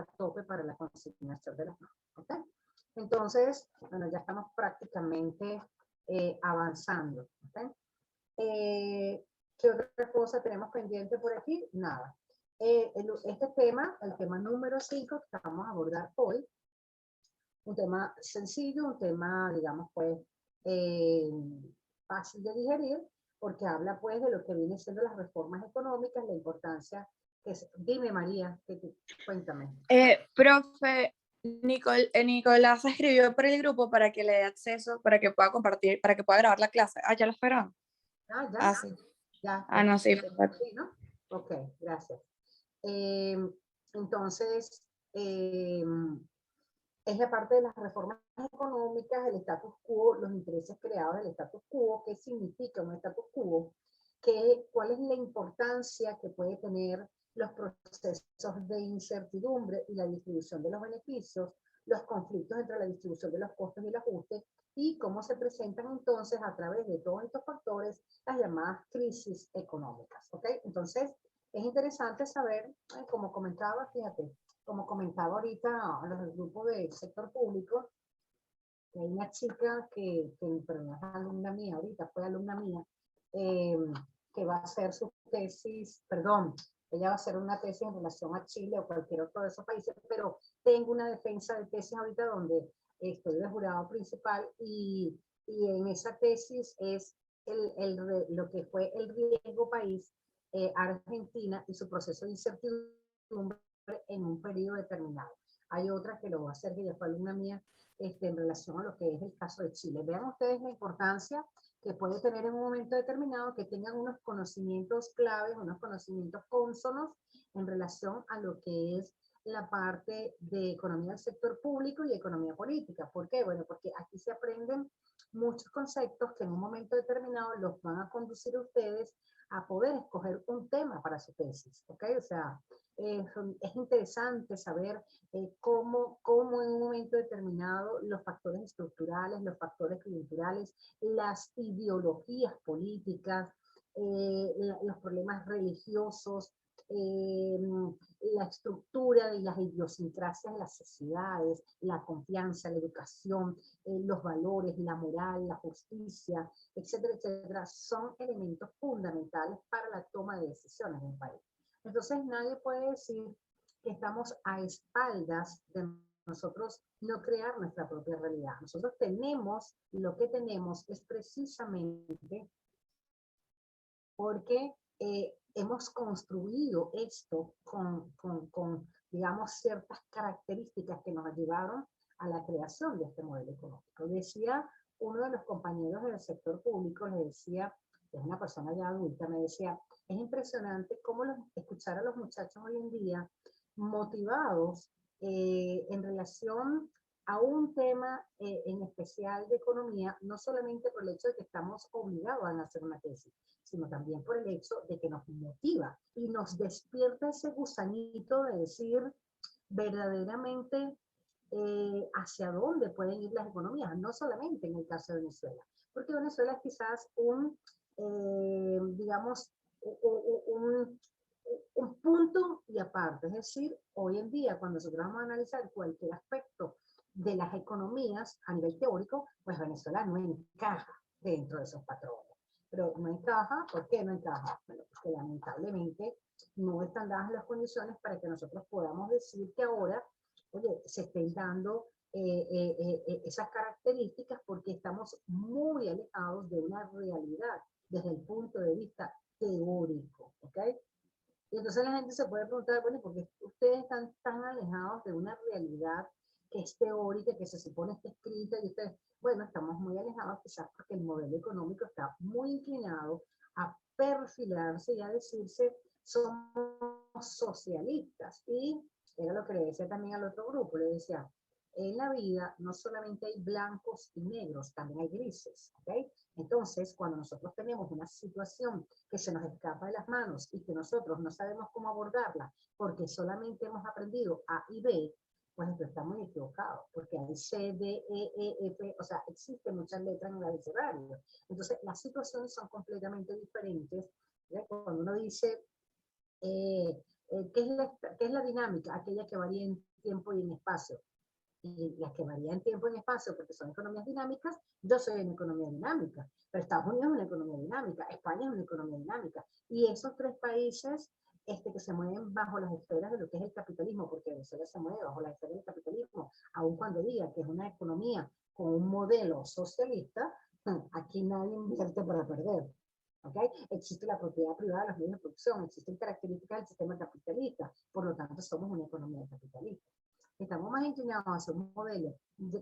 fecha tope para la consignación de las normas. ¿Okay? Entonces, bueno, ya estamos prácticamente avanzando. ¿Okay? ¿Qué otra cosa tenemos pendiente por aquí? Nada. Este tema, el tema número 5 que vamos a abordar hoy, un tema sencillo, un tema, digamos, pues, fácil de digerir, porque habla, pues, de lo que viene siendo las reformas económicas, la importancia que es. Dime, María, cuéntame. Profe, Nicolás escribió por el grupo para que le dé acceso, para que pueda compartir, para que pueda grabar la clase. Ah, ¿ya lo esperaron? Ah, ya. Ah, sí. Ya. Ah, no, sí. Sí, ¿no? Ok, gracias. Entonces, es la parte de las reformas económicas, el status quo, los intereses creados del status quo, qué significa un status quo, cuál es la importancia que puede tener los procesos de incertidumbre y la distribución de los beneficios, los conflictos entre la distribución de los costos y el ajuste, y cómo se presentan entonces a través de todos estos factores las llamadas crisis económicas. ¿Ok? Entonces, es interesante saber, como comentaba, fíjate, como comentaba ahorita en los grupos del sector público, que hay una chica pero no es alumna mía ahorita, fue alumna mía, que va a hacer su tesis, perdón, ella va a hacer una tesis en relación a Chile o cualquier otro de esos países, pero tengo una defensa de tesis ahorita donde estoy de jurado principal y en esa tesis es lo que fue el riesgo país, Argentina y su proceso de incertidumbre en un periodo determinado. Hay otra que lo va a hacer, que ya fue alumna mía, en relación a lo que es el caso de Chile. Vean ustedes la importancia que puede tener en un momento determinado que tengan unos conocimientos claves, unos conocimientos cónsonos en relación a lo que es la parte de economía del sector público y economía política. ¿Por qué? Bueno, porque aquí se aprenden muchos conceptos que en un momento determinado los van a conducir a ustedes a poder escoger un tema para su tesis, ¿ok? O sea, es interesante saber cómo en un momento determinado los factores estructurales, los factores coyunturales, las ideologías políticas, los problemas religiosos, la estructura y las idiosincrasias de las sociedades, la confianza, la educación, los valores, la moral, la justicia, etcétera, etcétera, son elementos fundamentales para la toma de decisiones en un país. Entonces nadie puede decir que estamos a espaldas de nosotros no crear nuestra propia realidad. Nosotros tenemos, lo que tenemos es precisamente porque hemos construido esto con, digamos, ciertas características que nos llevaron a la creación de este modelo económico. Decía uno de los compañeros del sector público, le decía, es una persona ya adulta, me decía, es impresionante cómo escuchar a los muchachos hoy en día motivados en relación a un tema en especial de economía, no solamente por el hecho de que estamos obligados a hacer una tesis, sino también por el hecho de que nos motiva y nos despierta ese gusanito de decir verdaderamente hacia dónde pueden ir las economías, no solamente en el caso de Venezuela, porque Venezuela es quizás digamos, un punto y aparte, es decir, hoy en día cuando nosotros vamos a analizar cualquier aspecto de las economías a nivel teórico, pues Venezuela no encaja dentro de esos patrones. Pero no encaja, ¿por qué no encaja? Bueno, porque lamentablemente no están dadas las condiciones para que nosotros podamos decir que ahora, oye, se estén dando esas características porque estamos muy alejados de una realidad desde el punto de vista teórico, ¿ok? Y entonces la gente se puede preguntar, bueno, ¿por qué ustedes están tan alejados de una realidad que es teórica, que se supone está escrita? Y ustedes, bueno, estamos muy alejados quizás porque el modelo económico está muy inclinado a perfilarse y a decirse, somos socialistas. Y era lo que le decía también al otro grupo, le decía, en la vida no solamente hay blancos y negros, también hay grises, ¿ok? Entonces, cuando nosotros tenemos una situación que se nos escapa de las manos y que nosotros no sabemos cómo abordarla porque solamente hemos aprendido A y B, pues esto está muy equivocado, porque hay C, D, F, o sea, existen muchas letras en el abecedario. Entonces, las situaciones son completamente diferentes. ¿Ya? Cuando uno dice, ¿Qué es la dinámica? Aquella que varía en tiempo y en espacio. Y las que varían en tiempo y en espacio, porque son economías dinámicas, yo soy una economía dinámica, pero Estados Unidos es una economía dinámica, España es una economía dinámica, y esos tres países que se mueven bajo las esferas de lo que es el capitalismo, porque Venezuela se mueve bajo las esferas del capitalismo, aun cuando diga que es una economía con un modelo socialista, aquí nadie invierte para perder. ¿Okay? Existe la propiedad privada de los medios de producción, existen características del sistema capitalista, por lo tanto somos una economía capitalista. Estamos más inclinados hacia un modelo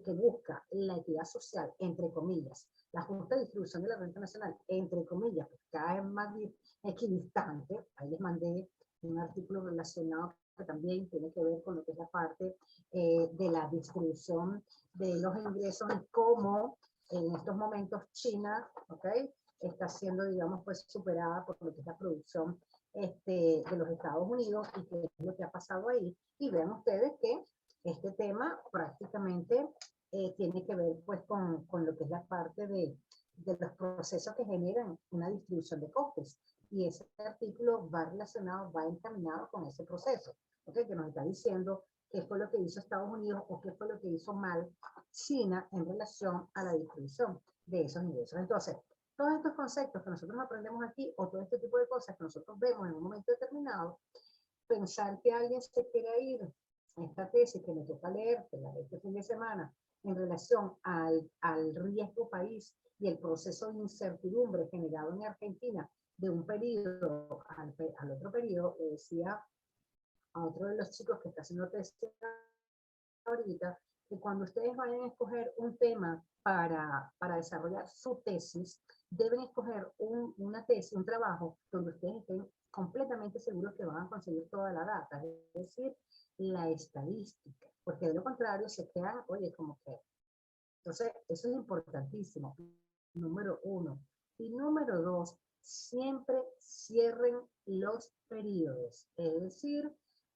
que busca la equidad social, entre comillas, la justa distribución de la renta nacional, entre comillas, pues cada vez más equidistante. Ahí les mandé un artículo relacionado que también tiene que ver con lo que es la parte de la distribución de los ingresos y cómo en estos momentos China, ¿okay?, está siendo, digamos, pues superada por lo que es la producción de los Estados Unidos y qué es lo que ha pasado ahí. Y vean ustedes que este tema prácticamente tiene que ver pues con lo que es la parte de los procesos que generan una distribución de costes. Y ese artículo va relacionado, va encaminado con ese proceso, ¿okay?, que nos está diciendo qué fue lo que hizo Estados Unidos o qué fue lo que hizo mal China en relación a la distribución de esos ingresos. Entonces, todos estos conceptos que nosotros aprendemos aquí o todo este tipo de cosas que nosotros vemos en un momento determinado, pensar que alguien se quiera ir a esta tesis que me toca leer este fin de semana en relación al riesgo país y el proceso de incertidumbre generado en Argentina de un periodo al otro periodo, le decía a otro de los chicos que está haciendo tesis ahorita, que cuando ustedes vayan a escoger un tema para desarrollar su tesis, deben escoger una tesis, un trabajo donde ustedes estén completamente seguros que van a conseguir toda la data, es decir, la estadística, porque de lo contrario se quedan, oye, como que. Entonces, eso es importantísimo, número uno. Y número dos, siempre cierren los periodos, es decir,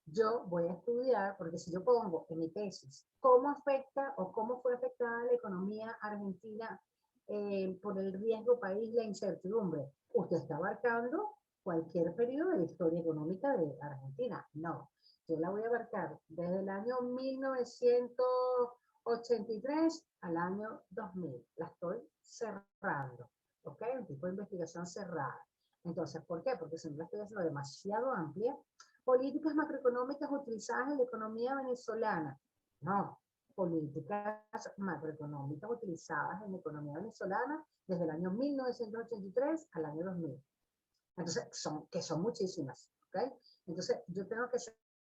yo voy a estudiar, porque si yo pongo en mi tesis cómo afecta o cómo fue afectada la economía argentina por el riesgo país, la incertidumbre, usted está abarcando cualquier periodo de la historia económica de Argentina. No, yo la voy a abarcar desde el año 1983 al año 2000. La estoy cerrando, ¿ok? Un tipo de investigación cerrada. Entonces, ¿por qué? Porque si no la estoy haciendo demasiado amplia. Políticas macroeconómicas utilizadas en la economía venezolana. No, políticas macroeconómicas utilizadas en la economía venezolana desde el año 1983 al año 2000. Entonces, son muchísimas, ¿ok? Entonces, yo tengo que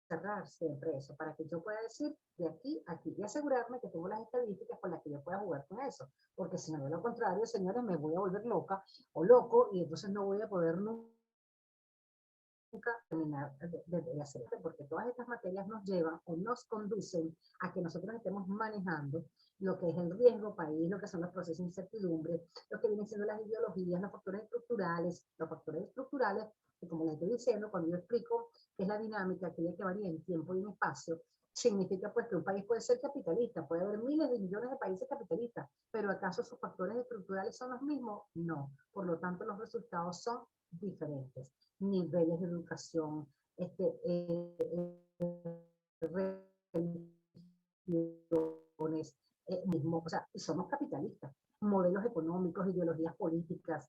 cerrar siempre eso para que yo pueda decir de aquí a aquí y asegurarme que tengo las estadísticas con las que yo pueda jugar con eso. Porque si no, de lo contrario, señores, me voy a volver loca o loco y entonces no voy a poder nunca terminar de hacer, porque todas estas materias nos llevan o nos conducen a que nosotros estemos manejando lo que es el riesgo país, lo que son los procesos de incertidumbre, lo que vienen siendo las ideologías, los factores estructurales, que como les estoy diciendo, cuando yo explico qué es la dinámica, aquella que varía en tiempo y en espacio, significa pues que un país puede ser capitalista, puede haber miles de millones de países capitalistas, pero ¿acaso sus factores estructurales son los mismos? No, por lo tanto los resultados son diferentes. Niveles de educación, religiones, mismo, o sea, somos capitalistas, modelos económicos, ideologías políticas,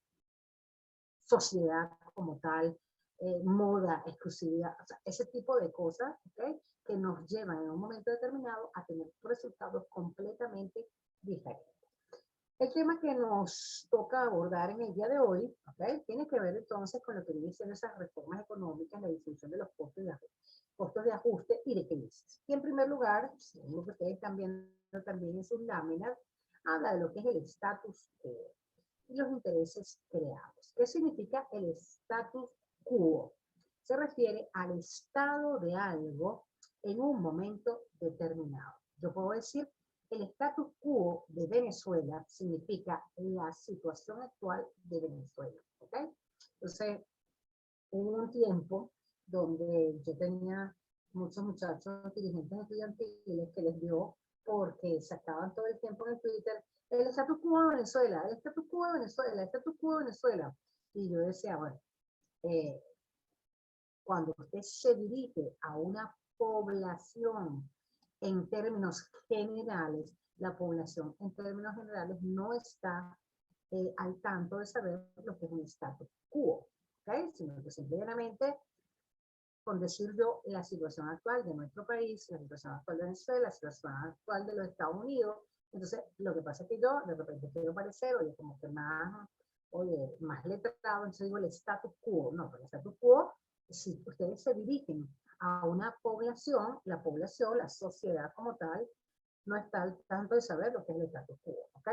sociedad como tal, moda, exclusividad, o sea, ese tipo de cosas, ¿okay?, que nos llevan en un momento determinado a tener resultados completamente diferentes. El tema que nos toca abordar en el día de hoy, ¿okay?, tiene que ver entonces con lo que vienen siendo esas reformas económicas, la distribución de los costos de ajuste y de crisis. Y en primer lugar, según lo que ustedes están viendo también en sus láminas, habla de lo que es el status quo y los intereses creados. ¿Qué significa el status quo? Se refiere al estado de algo en un momento determinado. Yo puedo decir, el status quo de Venezuela significa la situación actual de Venezuela. ¿Okay? Entonces, hubo un tiempo donde yo tenía muchos muchachos dirigentes estudiantiles que les dio porque sacaban todo el tiempo en el Twitter el status quo de Venezuela, el status quo de Venezuela, el status quo de Venezuela. Y yo decía, bueno, cuando usted se dirige a una población en términos generales, la población en términos generales no está al tanto de saber lo que es un status quo, ¿okay? Sino que simplemente con decir yo la situación actual de nuestro país, la situación actual de Venezuela, la situación actual de los Estados Unidos. Entonces, lo que pasa es que yo de repente quiero parecer, oye, como que más letrado, entonces digo el status quo. No, pero el status quo, si ustedes se dirigen a una población, la sociedad como tal, no está al tanto de saber lo que es el status quo, ¿ok?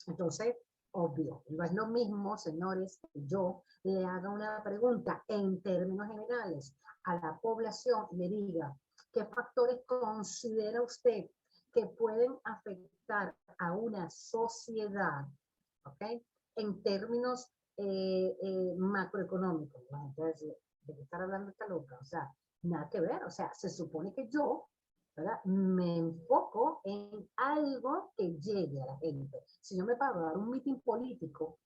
Entonces, obvio, no es lo mismo, señores, que yo le haga una pregunta en términos generales a la población y le diga qué factores considera usted que pueden afectar a una sociedad, ¿ok? En términos macroeconómicos. La gente va a decir, ¿de qué estar hablando esta loca? O sea, nada que ver. O sea, se supone que yo, ¿verdad? Me enfoco en algo que llegue a la gente. Si yo me paro a dar un mitin político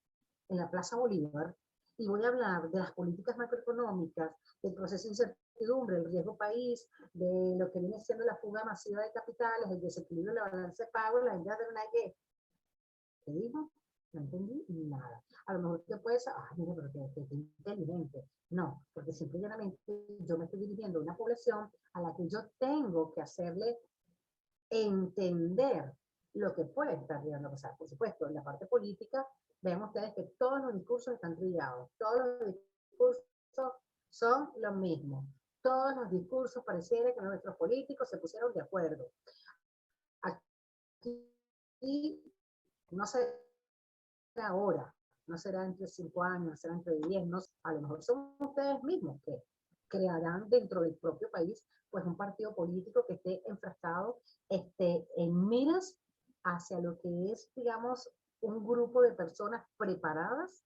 en la Plaza Bolívar y voy a hablar de las políticas macroeconómicas, del proceso de incertidumbre, el riesgo país, de lo que viene siendo la fuga masiva de capitales, el desequilibrio de la balanza de pago, la idea de una que, ¿qué dijo? No entendí nada. A lo mejor usted puede decir, ah, mira, pero que inteligente. No, porque simplemente yo me estoy dirigiendo a una población a la que yo tengo que hacerle entender lo que puede estar llegando a pasar. Por supuesto, en la parte política, vean ustedes que todos los discursos están trillados, todos los discursos son lo mismo. Todos los discursos pareciera que nuestros políticos se pusieron de acuerdo. Aquí no será ahora, no será entre 5 años, no será entre 10, no, a lo mejor son ustedes mismos que crearán dentro del propio país pues un partido político que esté enfrascado en miras hacia lo que es, digamos, un grupo de personas preparadas,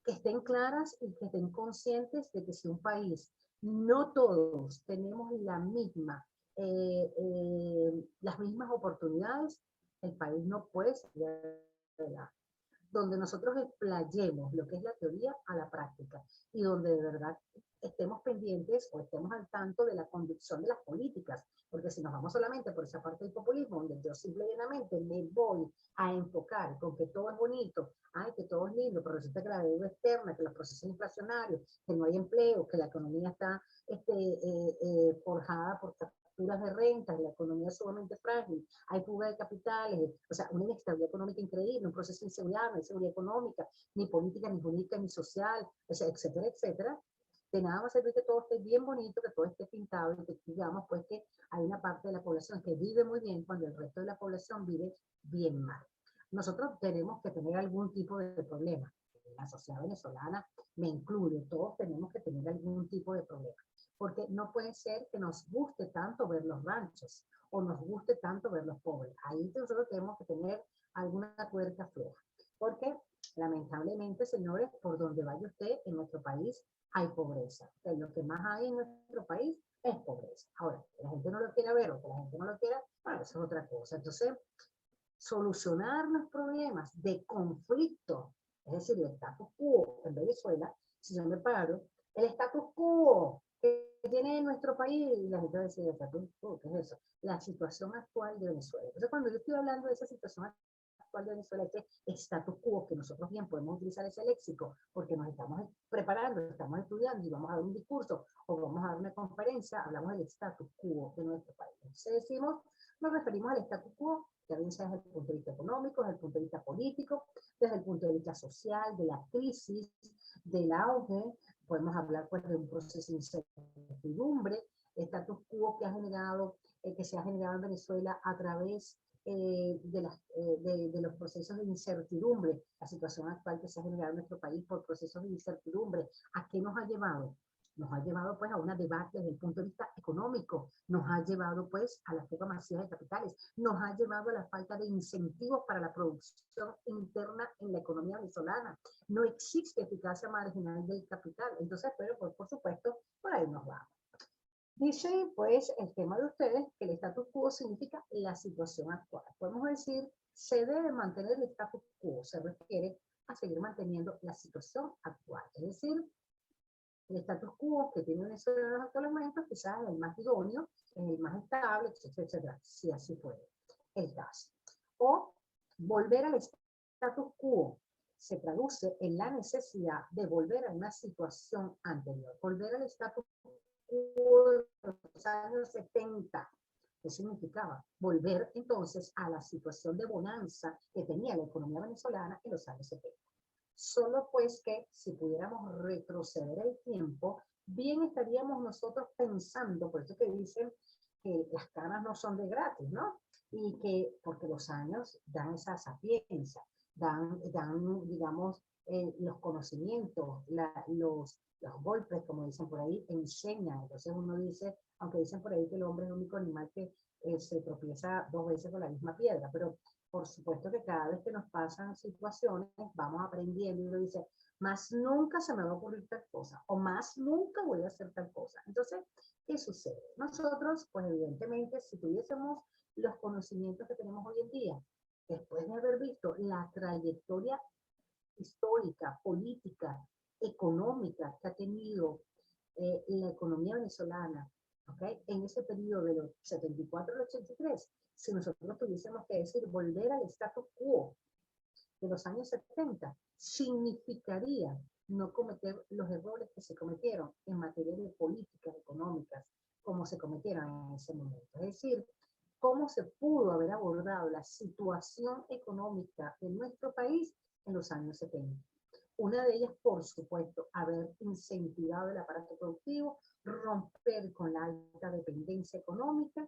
que estén claras y que estén conscientes de que si un país, no todos tenemos las mismas oportunidades, el país no puede salir adelante. Donde nosotros explayemos lo que es la teoría a la práctica y donde de verdad estemos pendientes o estemos al tanto de la conducción de las políticas, porque si nos vamos solamente por esa parte del populismo, donde yo simplemente me voy a enfocar con que todo es bonito, ay, que todo es lindo, pero resulta que la deuda externa, que los procesos inflacionarios, que no hay empleo, que la economía está forjada por de rentas, la economía es sumamente frágil, hay fuga de capitales, o sea, una inestabilidad económica increíble, un proceso de inseguridad, no hay seguridad económica, ni política, ni jurídica, ni social, o sea, etcétera, etcétera. De nada va a servir que todo esté bien bonito, que todo esté pintado, y que digamos pues que hay una parte de la población que vive muy bien cuando el resto de la población vive bien mal. Nosotros tenemos que tener algún tipo de problema. La sociedad venezolana me incluye, todos tenemos que tener algún tipo de problema. Porque no puede ser que nos guste tanto ver los ranchos o nos guste tanto ver los pobres. Ahí nosotros tenemos que tener alguna tuerca floja. Porque lamentablemente, señores, por donde vaya usted en nuestro país hay pobreza. Que lo que más hay en nuestro país es pobreza. Ahora, que la gente no lo quiera ver o que la gente no lo quiera, bueno, eso es otra cosa. Entonces, solucionar los problemas de conflicto, es decir, el status quo en Venezuela, si yo me paro, el status quo que tiene nuestro país, y la gente va a decir, el status quo, ¿qué es eso? La situación actual de Venezuela. Entonces, cuando yo estoy hablando de esa situación actual de Venezuela, este status quo, que nosotros bien podemos utilizar ese léxico, porque nos estamos preparando, estamos estudiando y vamos a dar un discurso o vamos a dar una conferencia, hablamos del status quo de nuestro país. Entonces decimos, nos referimos al status quo, que bien sea desde el punto de vista económico, desde el punto de vista político, desde el punto de vista social, de la crisis, del auge, podemos hablar pues de un proceso de incertidumbre, status quo que que se ha generado en Venezuela a través de los procesos de incertidumbre, la situación actual que se ha generado en nuestro país por procesos de incertidumbre. ¿A qué nos ha llevado? Nos ha llevado pues a un debate desde el punto de vista económico, nos ha llevado pues a la fuga masiva de capitales, nos ha llevado a la falta de incentivos para la producción interna en la economía venezolana. No existe eficacia marginal del capital. Entonces, pero pues, por supuesto, por ahí nos vamos. Dice, pues, el tema de ustedes que el status quo significa la situación actual. Podemos decir, se debe mantener el status quo, se refiere a seguir manteniendo la situación actual. Es decir, El status quo que tiene Venezuela en los actuales momentos quizás es el más idóneo, es el más estable, etcétera, etcétera, si así fuera el caso. O volver al status quo se traduce en la necesidad de volver a una situación anterior, volver al status quo de los años 70. ¿Qué significaba? Volver entonces a la situación de bonanza que tenía la economía venezolana en los años 70. Solo pues que si pudiéramos retroceder el tiempo, bien estaríamos nosotros pensando, por eso que dicen que las canas no son de gratis, ¿no? Y que, porque los años dan esa sapiencia, dan digamos, los conocimientos, los golpes, como dicen por ahí, enseñan. Entonces uno dice, aunque dicen por ahí que el hombre es el único animal que se tropieza 2 veces con la misma piedra, pero por supuesto que cada vez que nos pasan situaciones, vamos aprendiendo y uno dice, más nunca se me va a ocurrir tal cosa, o más nunca voy a hacer tal cosa. Entonces, ¿qué sucede? Nosotros, pues evidentemente, si tuviésemos los conocimientos que tenemos hoy en día, después de haber visto la trayectoria histórica, política, económica que ha tenido la economía venezolana, ¿okay? En ese periodo de los 74 al 83, si nosotros tuviésemos que decir volver al status quo de los años 70, significaría no cometer los errores que se cometieron en materia de políticas económicas, como se cometieron en ese momento. Es decir, cómo se pudo haber abordado la situación económica de nuestro país en los años 70. Una de ellas, por supuesto, haber incentivado el aparato productivo, romper con la alta dependencia económica,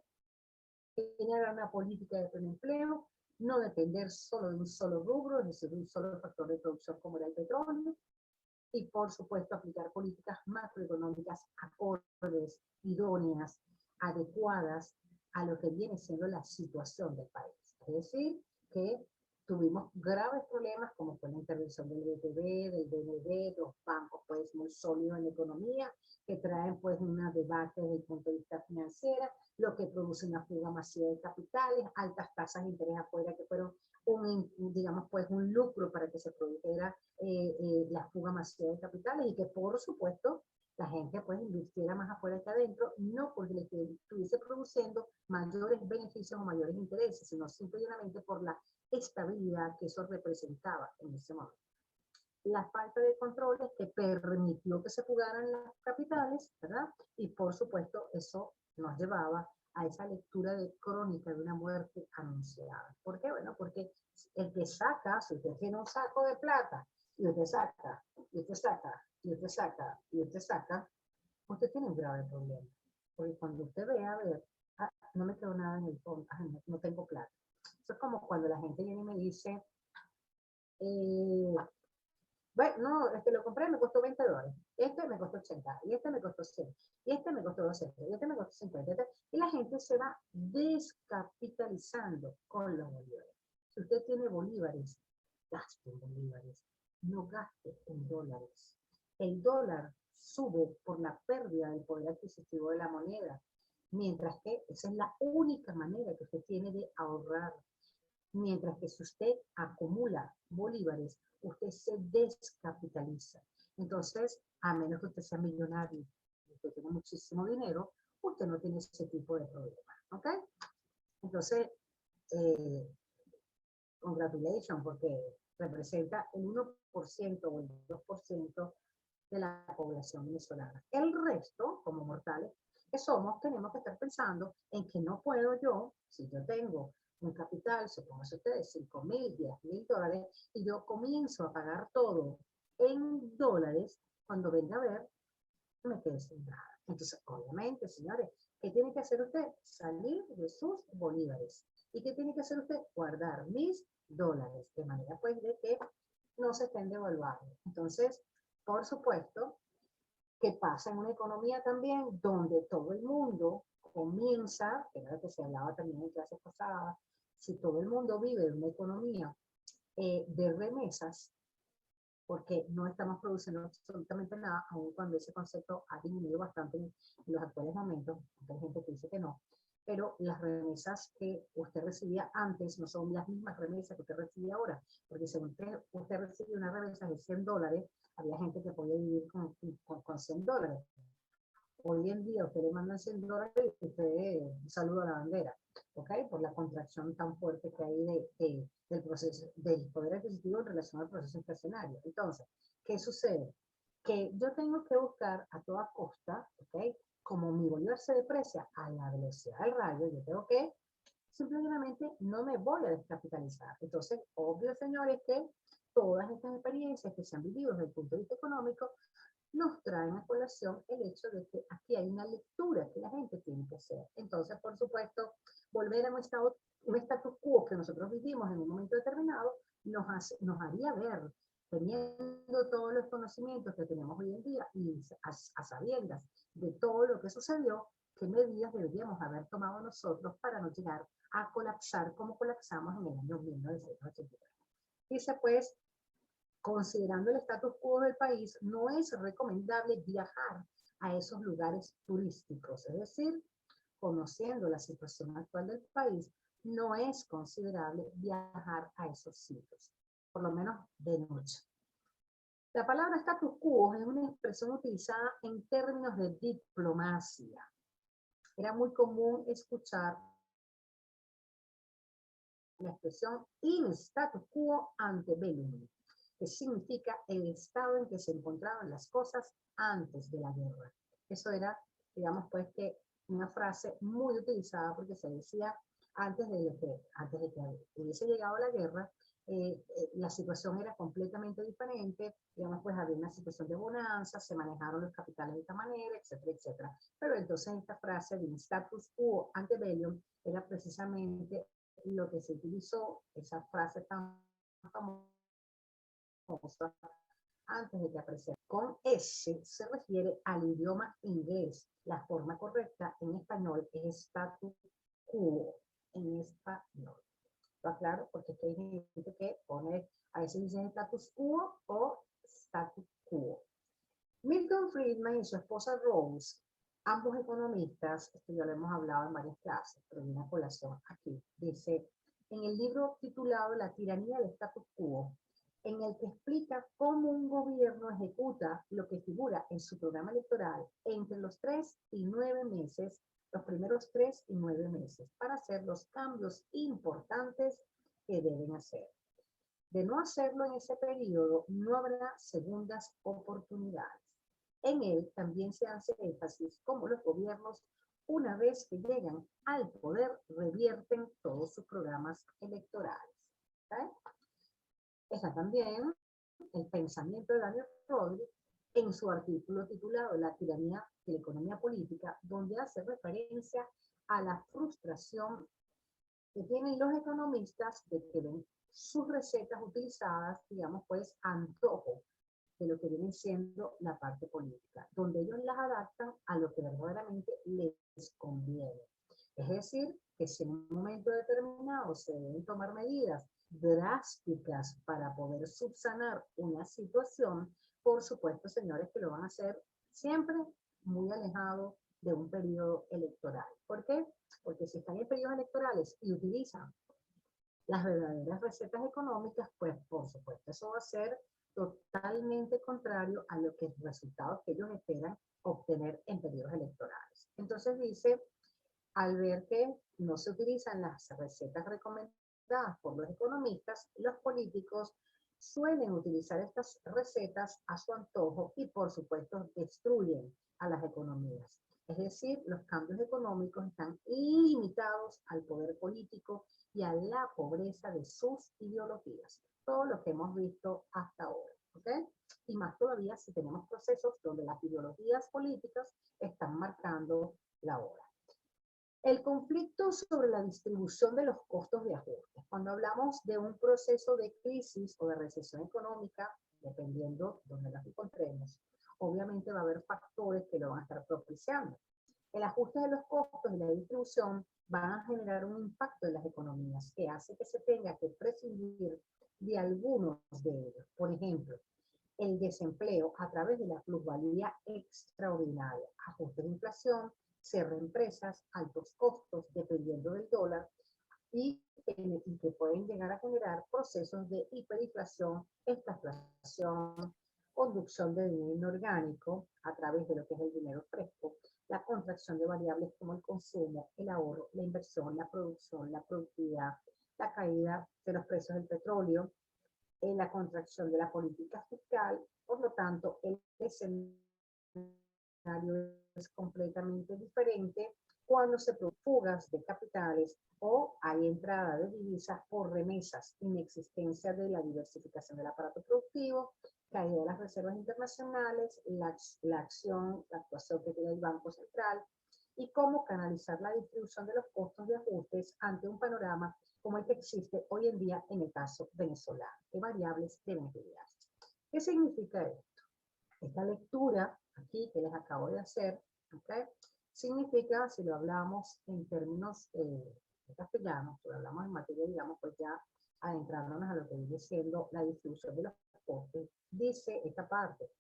generar una política de pleno empleo, no depender solo de un solo rubro, es decir, de un solo factor de producción como era el petróleo, y por supuesto aplicar políticas macroeconómicas acordes, idóneas, adecuadas a lo que viene siendo la situación del país. Es decir, que tuvimos graves problemas como fue la intervención del BTV, del BND, los bancos pues muy sólidos en la economía, que traen pues un debate desde el punto de vista financiero, lo que produce una fuga masiva de capitales, altas tasas de interés afuera que fueron digamos pues un lucro para que se produjera la fuga masiva de capitales y que por supuesto la gente pues invirtiera más afuera que adentro, no porque le estuviese produciendo mayores beneficios o mayores intereses, sino simplemente por la estabilidad que eso representaba en ese momento. La falta de controles que permitió que se fugaran las capitales, ¿verdad? Y por supuesto eso nos llevaba a esa lectura de crónica de una muerte anunciada. ¿Por qué? Bueno, porque el que saca, si usted tiene un saco de plata, y usted saca, y usted saca, y usted saca, y usted saca, usted tiene un grave problema. Porque cuando usted ve, a ver, no me quedó nada en el fondo, no tengo plata. Eso es como cuando la gente viene y me dice, bueno, no, lo compré, me costó $20, este me costó 80, y este me costó 100, y este me costó 200, y este me costó 50, y la gente se va descapitalizando con los bolívares. Si usted tiene bolívares, gaste en bolívares, no gaste en dólares. El dólar sube por la pérdida del poder adquisitivo de la moneda, mientras que esa es la única manera que usted tiene de ahorrar. Mientras que si usted acumula bolívares, usted se descapitaliza. Entonces, a menos que usted sea millonario, usted tiene muchísimo dinero, usted no tiene ese tipo de problema. ¿Ok? Entonces, congratulations, porque representa el 1% o el 2% de la población venezolana. El resto, como mortales que somos, tenemos que estar pensando en que no puedo yo, si yo tengo un capital, supongamos ustedes, 5.000, 10.000 dólares, y yo comienzo a pagar todo en dólares, cuando venga a ver, me quedé sin nada. Entonces, obviamente, señores, ¿qué tiene que hacer usted? Salir de sus bolívares. ¿Y qué tiene que hacer usted? Guardar mis dólares, de manera pues de que no se estén devaluando. Entonces, por supuesto, que pasa en una economía también donde todo el mundo comienza, que era lo que se hablaba también en clases pasadas, si todo el mundo vive en una economía de remesas, porque no estamos produciendo absolutamente nada, aun cuando ese concepto ha disminuido bastante en los actuales momentos, hay gente que dice que no, pero las remesas que usted recibía antes no son las mismas remesas que usted recibe ahora, porque según usted recibe una remesa de $100, había gente que podía vivir con $100. Hoy en día usted le mandan $100 y usted saluda a la bandera, ¿ok? Por la contracción tan fuerte que hay del proceso, del poder adquisitivo en relación al proceso inflacionario. Entonces, ¿qué sucede? Que yo tengo que buscar a toda costa, ¿ok? Como mi bolívar se deprecia a la velocidad del rayo, yo tengo que simplemente no me voy a descapitalizar. Entonces, obvio, señores, que todas estas experiencias que se han vivido desde el punto de vista económico nos traen a colación el hecho de que aquí hay una lectura que la gente tiene que hacer. Entonces, por supuesto, volver a un status quo que nosotros vivimos en un momento determinado nos haría ver, teniendo todos los conocimientos que tenemos hoy en día y a sabiendas de todo lo que sucedió, qué medidas deberíamos haber tomado nosotros para no llegar a colapsar como colapsamos en el año 1983. Dice pues, considerando el status quo del país, no es recomendable viajar a esos lugares turísticos. Es decir, conociendo la situación actual del país, no es considerable viajar a esos sitios, por lo menos de noche. La palabra status quo es una expresión utilizada en términos de diplomacia. Era muy común escuchar la expresión in status quo ante bellum, que significa el estado en que se encontraban las cosas antes de la guerra. Eso era, digamos, pues que una frase muy utilizada porque se decía antes de que hubiese llegado la guerra, la situación era completamente diferente, digamos, pues había una situación de bonanza, se manejaron los capitales de esta manera, etcétera, etcétera. Pero entonces esta frase de status quo ante bellum era precisamente lo que se utilizó, esa frase tan famosa antes de que apareciera. Con S se refiere al idioma inglés. La forma correcta en español es status quo, en español. ¿Está claro? Porque hay gente que pone, a veces dicen status quo o status quo. Milton Friedman y su esposa Rose, ambos economistas, esto ya lo hemos hablado en varias clases, pero viene a colación aquí, dice, en el libro titulado La tiranía del status quo, en el que explica cómo un gobierno ejecuta lo que figura en su programa electoral entre los 3 y 9 meses, los primeros 3 y 9 meses, para hacer los cambios importantes que deben hacer. De no hacerlo en ese periodo, no habrá segundas oportunidades. En él también se hace énfasis cómo los gobiernos, una vez que llegan al poder, revierten todos sus programas electorales. ¿Okay? Está también el pensamiento de Daniel Rodríguez en su artículo titulado La tiranía de la economía política, donde hace referencia a la frustración que tienen los economistas de que ven sus recetas utilizadas, digamos, pues, antojo de lo que viene siendo la parte política, donde ellos las adaptan a lo que verdaderamente les conviene. Es decir, que si en un momento determinado se deben tomar medidas drásticas para poder subsanar una situación, por supuesto, señores, que lo van a hacer siempre muy alejado de un periodo electoral. ¿Por qué? Porque si están en periodos electorales y utilizan las verdaderas recetas económicas, pues por supuesto eso va a ser totalmente contrario a lo que es resultados que ellos esperan obtener en periodos electorales. Entonces dice, al ver que no se utilizan las recetas recomendadas por los economistas, los políticos suelen utilizar estas recetas a su antojo y por supuesto destruyen a las economías. Es decir, los cambios económicos están limitados al poder político y a la pobreza de sus ideologías. Todo lo que hemos visto hasta ahora. ¿Okay? Y más todavía si tenemos procesos donde las ideologías políticas están marcando la hora. El conflicto sobre la distribución de los costos de ajuste. Cuando hablamos de un proceso de crisis o de recesión económica, dependiendo de donde las encontremos, obviamente va a haber factores que lo van a estar propiciando. El ajuste de los costos y la distribución van a generar un impacto en las economías que hace que se tenga que prescindir de algunos de ellos. Por ejemplo, el desempleo a través de la plusvalía extraordinaria, ajuste de inflación, cierre empresas, altos costos dependiendo del dólar y que pueden llegar a generar procesos de hiperinflación, estagflación, conducción de dinero inorgánico a través de lo que es el dinero fresco, la contracción de variables como el consumo, el ahorro, la inversión, la producción, la productividad, la caída de los precios del petróleo, la contracción de la política fiscal. Por lo tanto, el escenario es completamente diferente cuando se producen fugas de capitales o hay entrada de divisas por remesas, inexistencia de la diversificación del aparato productivo, caída de las reservas internacionales, la actuación que tiene el Banco Central y cómo canalizar la distribución de los costos de ajustes ante un panorama como el que existe hoy en día en el caso venezolano, de variables deben estudiarse. ¿Qué significa esto? Esta lectura aquí que les acabo de hacer, ¿okay? Significa, si lo hablamos en términos castellanos, si lo hablamos en materia, digamos, pues ya adentrándonos a lo que viene siendo la distribución de los costes, dice esta parte,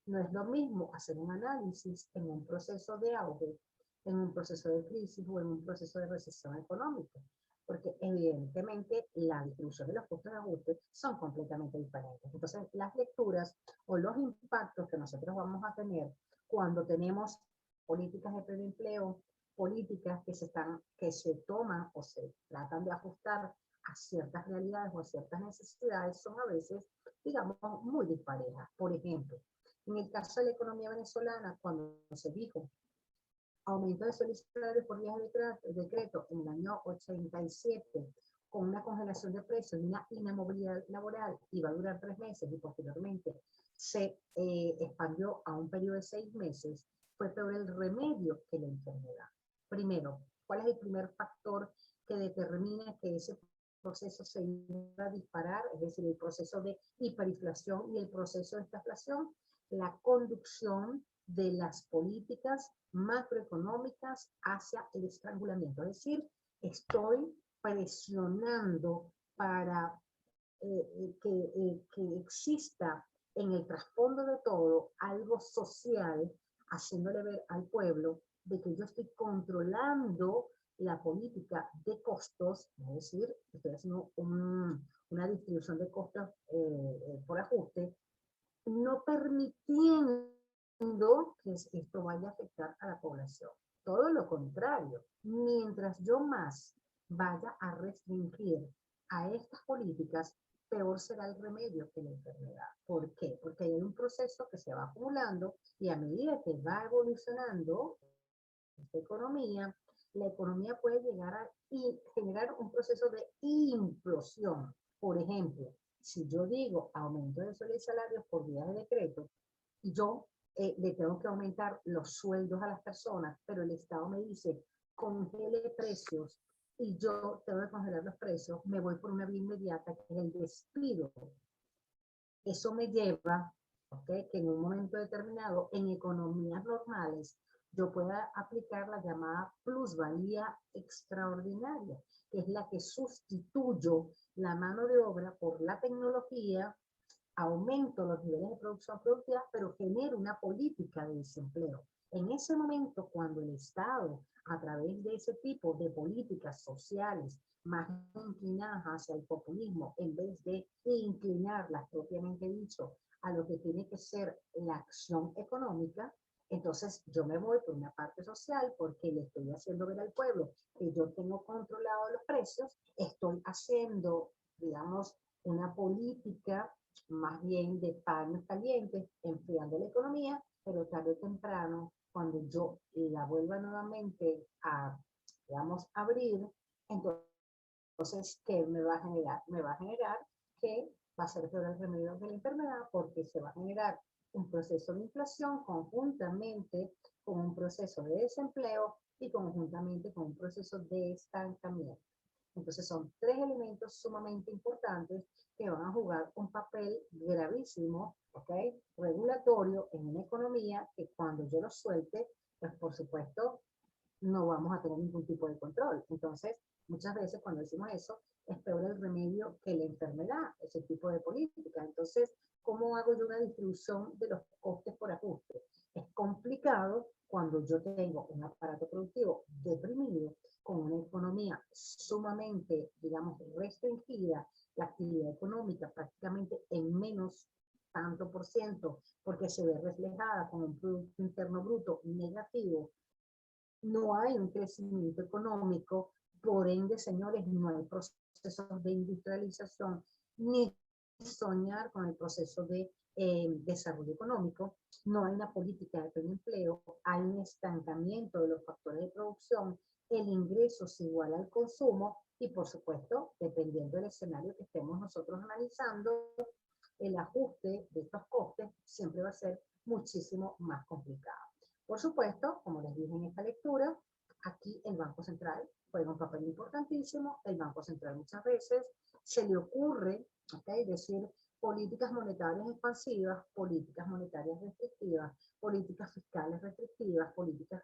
no es lo mismo hacer un análisis en un proceso de auge, en un proceso de crisis o en un proceso de recesión económica, porque evidentemente la distribución de los costos de ajuste son completamente diferentes. Entonces, las lecturas o los impactos que nosotros vamos a tener cuando tenemos políticas de empleo, políticas que se toman o se tratan de ajustar a ciertas realidades o a ciertas necesidades, son a veces, digamos, muy disparejas. Por ejemplo, en el caso de la economía venezolana, cuando se dijo aumento de solicitudes por vías de decreto en el año 87, con una congelación de precios y una inamovilidad laboral, iba a durar 3 meses y posteriormente se expandió a un periodo de 6 meses, fue peor el remedio que la enfermedad. Primero, ¿cuál es el primer factor que determina que ese proceso se iba a disparar? Es decir, el proceso de hiperinflación y el proceso de estagflación, la conducción de las políticas macroeconómicas hacia el estrangulamiento. Es decir, estoy presionando para que exista en el trasfondo de todo algo social, haciéndole ver al pueblo de que yo estoy controlando la política de costos, es decir, estoy haciendo una distribución de costos por ajuste, no permitiendo que esto vaya a afectar a la población. Todo lo contrario, mientras yo más vaya a restringir a estas políticas, peor será el remedio que la enfermedad. ¿Por qué? Porque hay un proceso que se va acumulando y a medida que va evolucionando esta economía, la economía puede llegar a generar un proceso de implosión. Por ejemplo, si yo digo aumento de sueldos y salarios por vía de decreto, y yo le tengo que aumentar los sueldos a las personas, pero el Estado me dice congele precios y yo tengo que congelar los precios, me voy por una vía inmediata que es el despido. Eso me lleva, ¿okay?, que en un momento determinado, en economías normales, yo pueda aplicar la llamada plusvalía extraordinaria, que es la que sustituyo la mano de obra por la tecnología, aumento los niveles de producción productiva, pero genero una política de desempleo. En ese momento, cuando el Estado, a través de ese tipo de políticas sociales más inclinadas hacia el populismo, en vez de inclinarlas, propiamente dicho, a lo que tiene que ser la acción económica, entonces yo me voy por una parte social porque le estoy haciendo ver al pueblo que yo tengo controlado los precios, estoy haciendo, digamos, una política más bien de paños calientes, enfriando la economía, pero tarde o temprano, cuando yo la vuelva nuevamente a, digamos, abrir, entonces, ¿qué me va a generar? Me va a generar que va a ser peor el remedio de la enfermedad porque se va a generar un proceso de inflación conjuntamente con un proceso de desempleo y conjuntamente con un proceso de estancamiento. Entonces son 3 elementos sumamente importantes que van a jugar un papel gravísimo, ¿ok?, regulatorio en una economía que cuando yo los suelte, pues por supuesto no vamos a tener ningún tipo de control. Entonces, muchas veces cuando decimos eso, es peor el remedio que la enfermedad, ese tipo de política. Entonces, ¿cómo hago yo una distribución de los costes por ajuste? Es complicado cuando yo tengo un aparato productivo deprimido, con una economía sumamente, digamos, restringida, la actividad económica prácticamente en menos tanto por ciento, porque se ve reflejada con un Producto Interno Bruto negativo, no hay un crecimiento económico, por ende, señores, no hay procesos de industrialización, ni soñar con el proceso de desarrollo económico, no hay una política de pleno empleo, hay un estancamiento de los factores de producción, el ingreso se iguala al consumo y, por supuesto, dependiendo del escenario que estemos nosotros analizando, el ajuste de estos costes siempre va a ser muchísimo más complicado. Por supuesto, como les dije en esta lectura, aquí el Banco Central juega un papel importantísimo. El Banco Central muchas veces se le ocurre, ¿okay?, decir políticas monetarias expansivas, políticas monetarias restrictivas, políticas fiscales restrictivas, políticas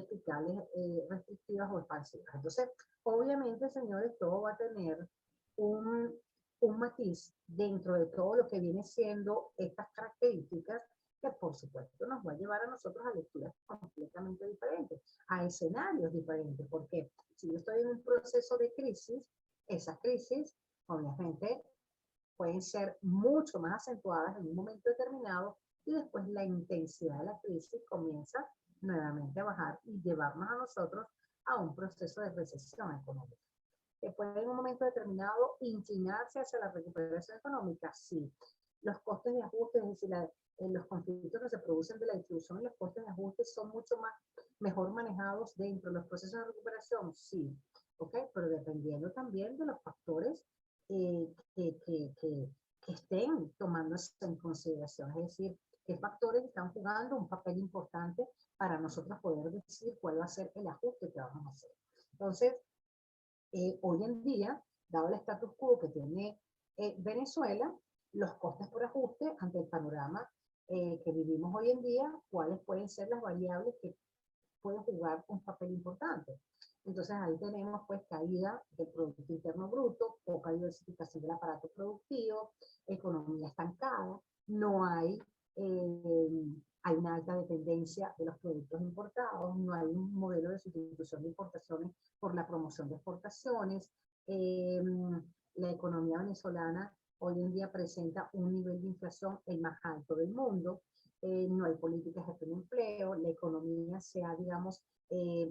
fiscales restrictivas o expansivas. Entonces, obviamente, señores, todo va a tener un, un matiz dentro de todo lo que viene siendo estas características que por supuesto nos va a llevar a nosotros a lecturas completamente diferentes, a escenarios diferentes, porque si yo estoy en un proceso de crisis, esas crisis obviamente pueden ser mucho más acentuadas en un momento determinado y después la intensidad de la crisis comienza nuevamente a bajar y llevarnos a nosotros a un proceso de recesión económica. Que puede en un momento determinado inclinarse hacia la recuperación económica, sí. Los costes de ajuste, es decir, los conflictos que se producen de la distribución y los costes de ajuste son mucho más, mejor manejados dentro de los procesos de recuperación, sí. ¿Ok? Pero dependiendo también de los factores que estén tomándose en consideración, es decir, qué factores están jugando un papel importante para nosotros poder decir cuál va a ser el ajuste que vamos a hacer. Entonces, hoy en día, dado el status quo que tiene Venezuela, los costes por ajuste ante el panorama que vivimos hoy en día, cuáles pueden ser las variables que pueden jugar un papel importante. Entonces ahí tenemos pues caída del Producto Interno Bruto, poca diversificación del aparato productivo, economía estancada, no hay, hay una alta dependencia de los productos importados, no hay un modelo de sustitución de importaciones por la promoción de exportaciones, la economía venezolana hoy en día presenta un nivel de inflación el más alto del mundo, no hay políticas de pleno empleo, la economía se ha, digamos,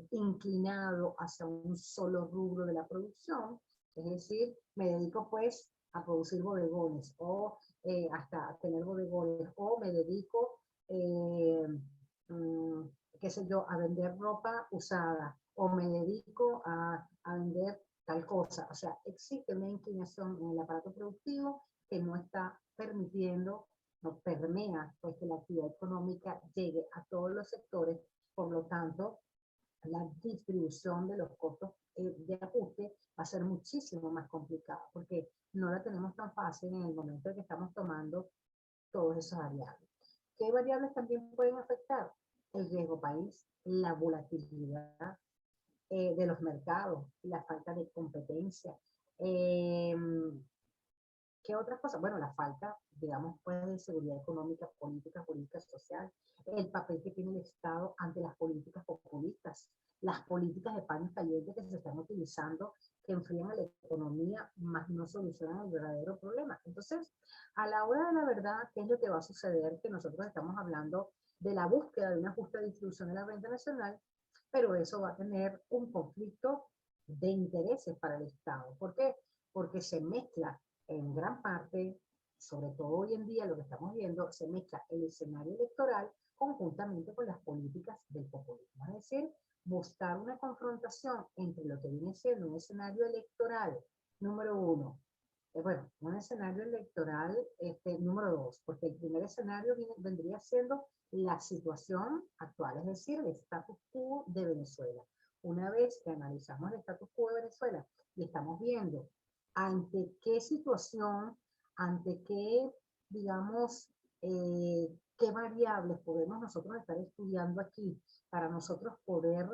inclinado hacia un solo rubro de la producción, es decir, me dedico pues a producir bodegones o hasta tener bodegones o me dedico, qué sé yo, a vender ropa usada o me dedico a vender tal cosa. O sea, existe una inclinación en el aparato productivo que no está permitiendo, no permea pues que la actividad económica llegue a todos los sectores, por lo tanto, la distribución de los costos de ajuste va a ser muchísimo más complicada, porque no la tenemos tan fácil en el momento en que estamos tomando todos esos variables. ¿Qué variables también pueden afectar? El riesgo país, la volatilidad de los mercados, la falta de competencia. ¿Qué otras cosas? Bueno, la falta, digamos, pues, de seguridad económica, política social, el papel que tiene el Estado ante las políticas populistas, las políticas de panes calientes que se están utilizando, que enfrían a la economía, más no solucionan el verdadero problema. Entonces, a la hora de la verdad, ¿qué es lo que va a suceder? Que nosotros estamos hablando de la búsqueda de una justa distribución de la renta nacional, pero eso va a tener un conflicto de intereses para el Estado. ¿Por qué? Porque se mezcla en gran parte, sobre todo hoy en día lo que estamos viendo, se mezcla el escenario electoral conjuntamente con las políticas del populismo. Es decir, buscar una confrontación entre lo que viene siendo un escenario electoral, número uno, bueno, un escenario electoral número dos, porque el primer escenario vendría siendo la situación actual, es decir, el status quo de Venezuela. Una vez que analizamos el status quo de Venezuela y estamos viendo ante qué situación, ante qué, digamos, qué variables podemos nosotros estar estudiando aquí para nosotros poder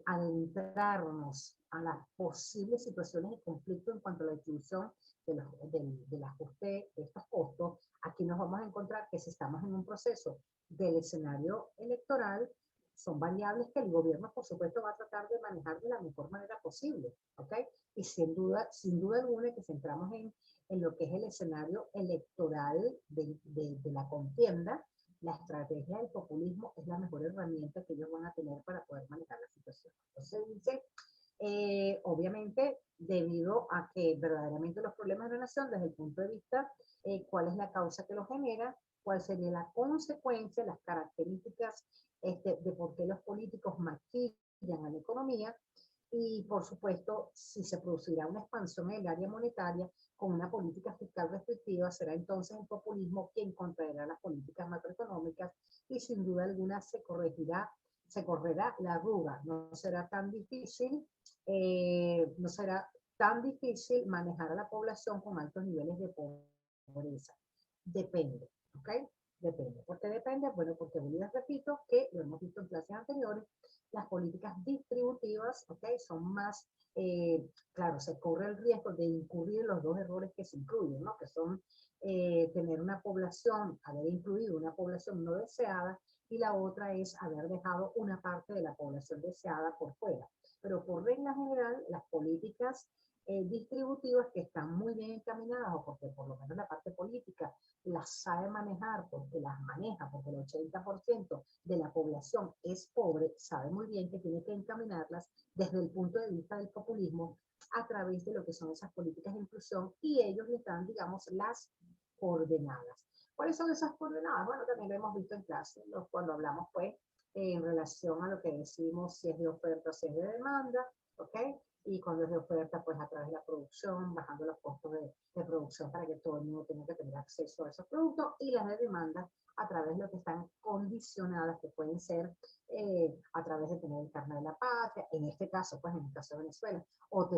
adentrarnos a las posibles situaciones de conflicto en cuanto a la distribución del ajuste de estos costos. Aquí nos vamos a encontrar que si estamos en un proceso del escenario electoral, son variables que el gobierno, por supuesto, va a tratar de manejar de la mejor manera posible, ¿ok? Y sin duda alguna que centramos en lo que es el escenario electoral de la contienda, la estrategia del populismo es la mejor herramienta que ellos van a tener para poder manejar la situación. Entonces dice, obviamente, debido a que verdaderamente los problemas de la nación, desde el punto de vista, cuál es la causa que los genera, cuál sería la consecuencia, las características de por qué los políticos maquillan a la economía, y por supuesto, si se producirá una expansión en el área monetaria con una política fiscal restrictiva, será entonces el populismo quien contraerá las políticas macroeconómicas y sin duda alguna se correrá la arruga. No será tan difícil, no será tan difícil manejar a la población con altos niveles de pobreza. Depende, ¿ok? Depende. ¿Por qué depende? Bueno, porque les repito que lo hemos visto en clases anteriores, las políticas distributivas, ¿ok? Son más, claro, se corre el riesgo de incurrir los dos errores que se incluyen, ¿no? Que son tener una población, haber incluido una población no deseada, y la otra es haber dejado una parte de la población deseada por fuera. Pero por regla general, las políticas distributivas que están muy bien encaminadas, o porque por lo menos la parte política las sabe manejar, porque las maneja, porque el 80% de la población es pobre, sabe muy bien que tiene que encaminarlas desde el punto de vista del populismo a través de lo que son esas políticas de inclusión, y ellos les dan, digamos, las coordenadas. ¿Cuáles son esas coordenadas? Bueno, también lo hemos visto en clase, cuando hablamos, pues, en relación a lo que decimos, si es de oferta o si es de demanda, ¿ok? Y cuando es de oferta, pues a través de la producción, bajando los costos de producción para que todo el mundo tenga que tener acceso a esos productos, y las de demanda a través de lo que están condicionadas, que pueden ser a través de tener el carnet de la patria, en este caso, pues en el caso de Venezuela, o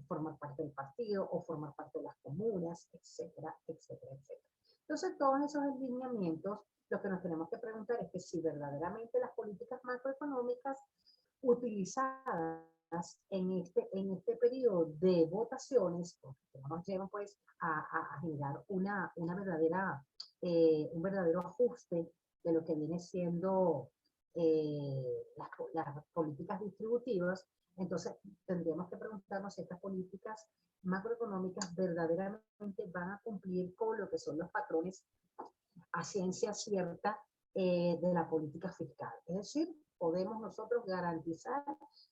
formar parte del partido, o formar parte de las comunas, etcétera, etcétera, etcétera. Entonces, todos esos lineamientos, lo que nos tenemos que preguntar es que si verdaderamente las políticas macroeconómicas utilizadas en este periodo de votaciones, que no nos llevan pues a generar un verdadero ajuste de lo que viene siendo las políticas distributivas, entonces tendríamos que preguntarnos si estas políticas macroeconómicas verdaderamente van a cumplir con lo que son los patrones a ciencia cierta de la política fiscal. Es decir, podemos nosotros garantizar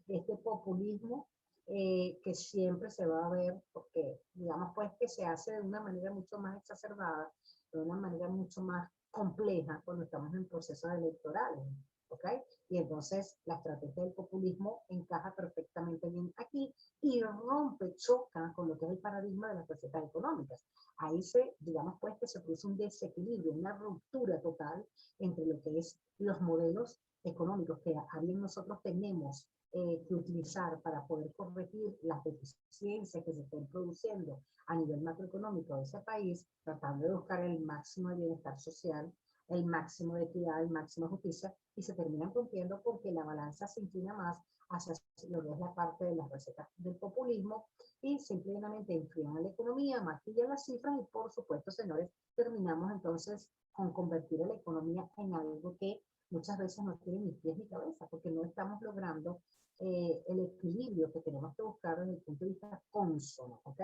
este populismo que siempre se va a ver, porque digamos pues que se hace de una manera mucho más exacerbada, de una manera mucho más compleja cuando estamos en procesos electorales, ¿ok? Y entonces la estrategia del populismo encaja perfectamente bien aquí y rompe, choca con lo que es el paradigma de las recetas económicas. Ahí digamos pues que se produce un desequilibrio, una ruptura total entre lo que es los modelos económicos que bien nosotros tenemos que utilizar para poder corregir las deficiencias que se estén produciendo a nivel macroeconómico de ese país, tratando de buscar el máximo de bienestar social, el máximo de equidad, el máximo de justicia, y se terminan cumpliendo porque la balanza se inclina más hacia lo que es la parte de las recetas del populismo, y simplemente influyen en la economía, maquillan las cifras, y por supuesto, señores, terminamos entonces con convertir a la economía en algo que muchas veces no tiene ni pies ni cabeza, porque no estamos logrando el equilibrio que tenemos que buscar desde el punto de vista consono, ¿ok?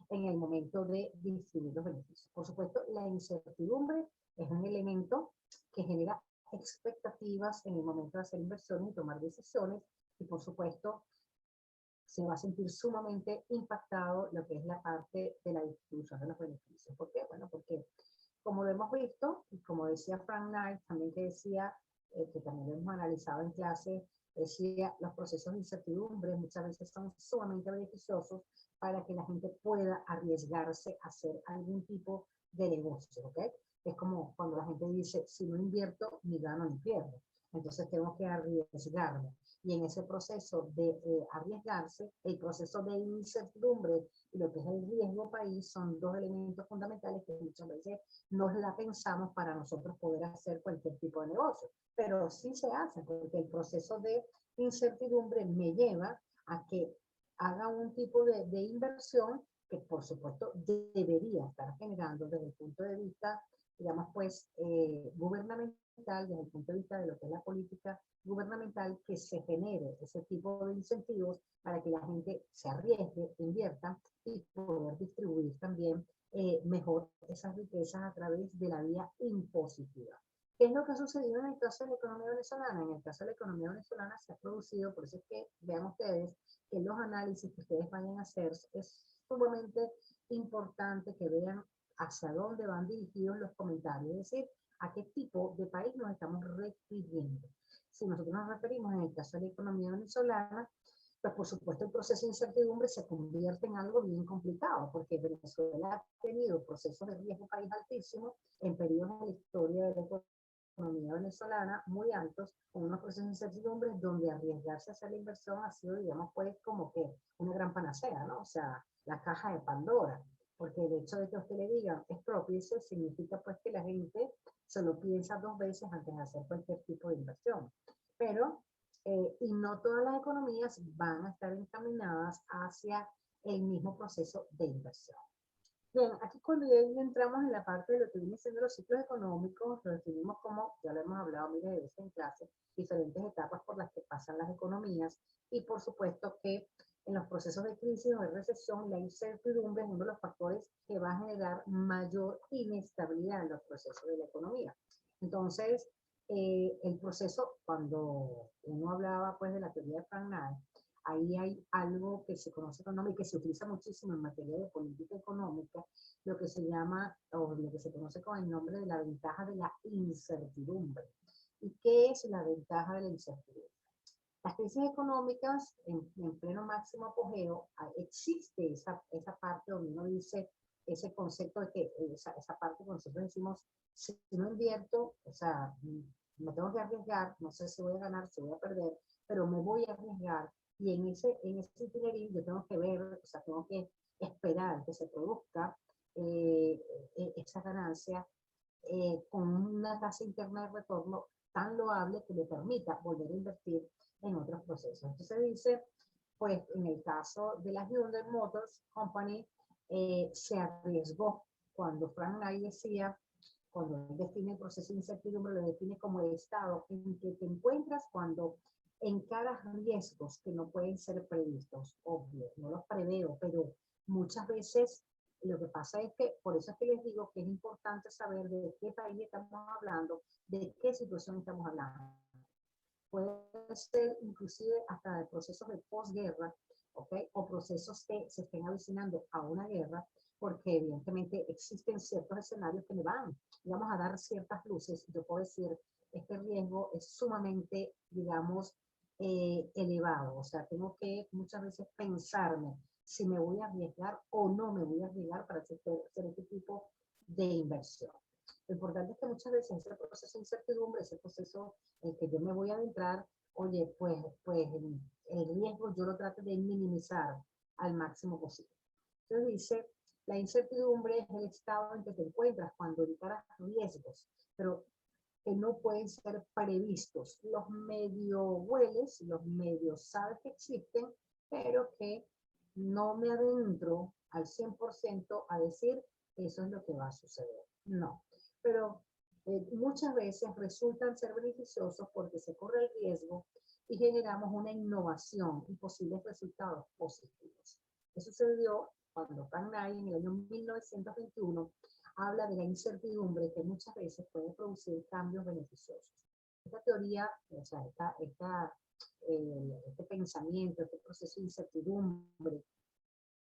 En el momento de distribuir los beneficios. Por supuesto, la incertidumbre es un elemento que genera expectativas en el momento de hacer inversiones y tomar decisiones, y por supuesto se va a sentir sumamente impactado lo que es la parte de la distribución de los beneficios. ¿Por qué? Bueno, porque como lo hemos visto, y como decía Frank Knight, también que decía, que también lo hemos analizado en clase, decía, los procesos de incertidumbre muchas veces son sumamente beneficiosos para que la gente pueda arriesgarse a hacer algún tipo de negocio, ¿ok? Es como cuando la gente dice, si no invierto, ni gano ni pierdo. Entonces tengo que arriesgarme. Y en ese proceso de arriesgarse, el proceso de incertidumbre y lo que es el riesgo país son dos elementos fundamentales que muchas veces no la pensamos para nosotros poder hacer cualquier tipo de negocio. Pero sí se hace, porque el proceso de incertidumbre me lleva a que haga un tipo de inversión que por supuesto debería estar generando desde el punto de vista digamos, pues, gubernamental, desde el punto de vista de lo que es la política gubernamental, que se genere ese tipo de incentivos para que la gente se arriesgue, invierta y poder distribuir también mejor esas riquezas a través de la vía impositiva. ¿Qué es lo que ha sucedido en el caso de la economía venezolana? En el caso de la economía venezolana se ha producido, por eso es que vean ustedes que los análisis que ustedes vayan a hacer es sumamente importante que vean hacia dónde van dirigidos los comentarios, es decir, a qué tipo de país nos estamos refiriendo. Si nosotros nos referimos en el caso de la economía venezolana, pues por supuesto el proceso de incertidumbre se convierte en algo bien complicado, porque Venezuela ha tenido procesos de riesgo país altísimo en periodos de la historia de la economía venezolana muy altos, con unos procesos de incertidumbre donde arriesgarse a hacer la inversión ha sido, digamos, pues como que una gran panacea, ¿no? O sea, la caja de Pandora, porque el hecho de que usted le diga es propicio significa pues que la gente se lo piensa dos veces antes de hacer cualquier tipo de inversión. Pero, y no todas las economías van a estar encaminadas hacia el mismo proceso de inversión. Bien, aquí cuando ya entramos en la parte de lo que viene siendo los ciclos económicos, lo definimos como, ya lo hemos hablado miles de veces en clase, diferentes etapas por las que pasan las economías y por supuesto que en los procesos de crisis o de recesión la incertidumbre es uno de los factores que va a generar mayor inestabilidad en los procesos de la economía. Entonces, el proceso, cuando uno hablaba pues de la teoría de Frank Knight, ahí hay algo que se conoce económica y que se utiliza muchísimo en materia de política económica, lo que se llama, o lo que se conoce con el nombre de la ventaja de la incertidumbre. ¿Y qué es la ventaja de la incertidumbre? Las crisis económicas, en pleno máximo apogeo, existe esa parte donde uno dice ese concepto de que, esa parte que nosotros decimos, si no invierto, o sea, me tengo que arriesgar, no sé si voy a ganar, si voy a perder, pero me voy a arriesgar y en ese itinerario yo tengo que ver, o sea, tengo que esperar que se produzca esa ganancia con una tasa interna de retorno tan loable que le permita volver a invertir en otros procesos. Entonces dice, pues en el caso de la Hyundai Motors Company, se arriesgó cuando Frank Knight decía, cuando él define el proceso de incertidumbre, lo define como el estado en que te encuentras cuando encaras riesgos que no pueden ser previstos. Obvio, no los preveo, pero muchas veces lo que pasa es que, por eso es que les digo que es importante saber de qué país estamos hablando, de qué situación estamos hablando. Puede ser inclusive hasta de procesos de posguerra, ¿ok? O procesos que se estén avicinando a una guerra, porque evidentemente existen ciertos escenarios que me van, vamos a dar ciertas luces. Yo puedo decir, este riesgo es sumamente, digamos, elevado. O sea, tengo que muchas veces pensarme si me voy a arriesgar o no me voy a arriesgar para hacer este tipo de inversión. Lo importante es que muchas veces ese proceso de incertidumbre, ese proceso en que yo me voy a adentrar, oye, pues el riesgo yo lo trato de minimizar al máximo posible. Entonces dice, la incertidumbre es el estado en que te encuentras cuando encaras riesgos, pero que no pueden ser previstos. Los medio hueles, los medios sabes que existen, pero que no me adentro al 100% a decir eso es lo que va a suceder. No, pero muchas veces resultan ser beneficiosos porque se corre el riesgo y generamos una innovación y posibles resultados positivos. Eso sucedió cuando Frank Knight en el año 1921 habla de la incertidumbre que muchas veces puede producir cambios beneficiosos. Esta teoría, o sea, este pensamiento, este proceso de incertidumbre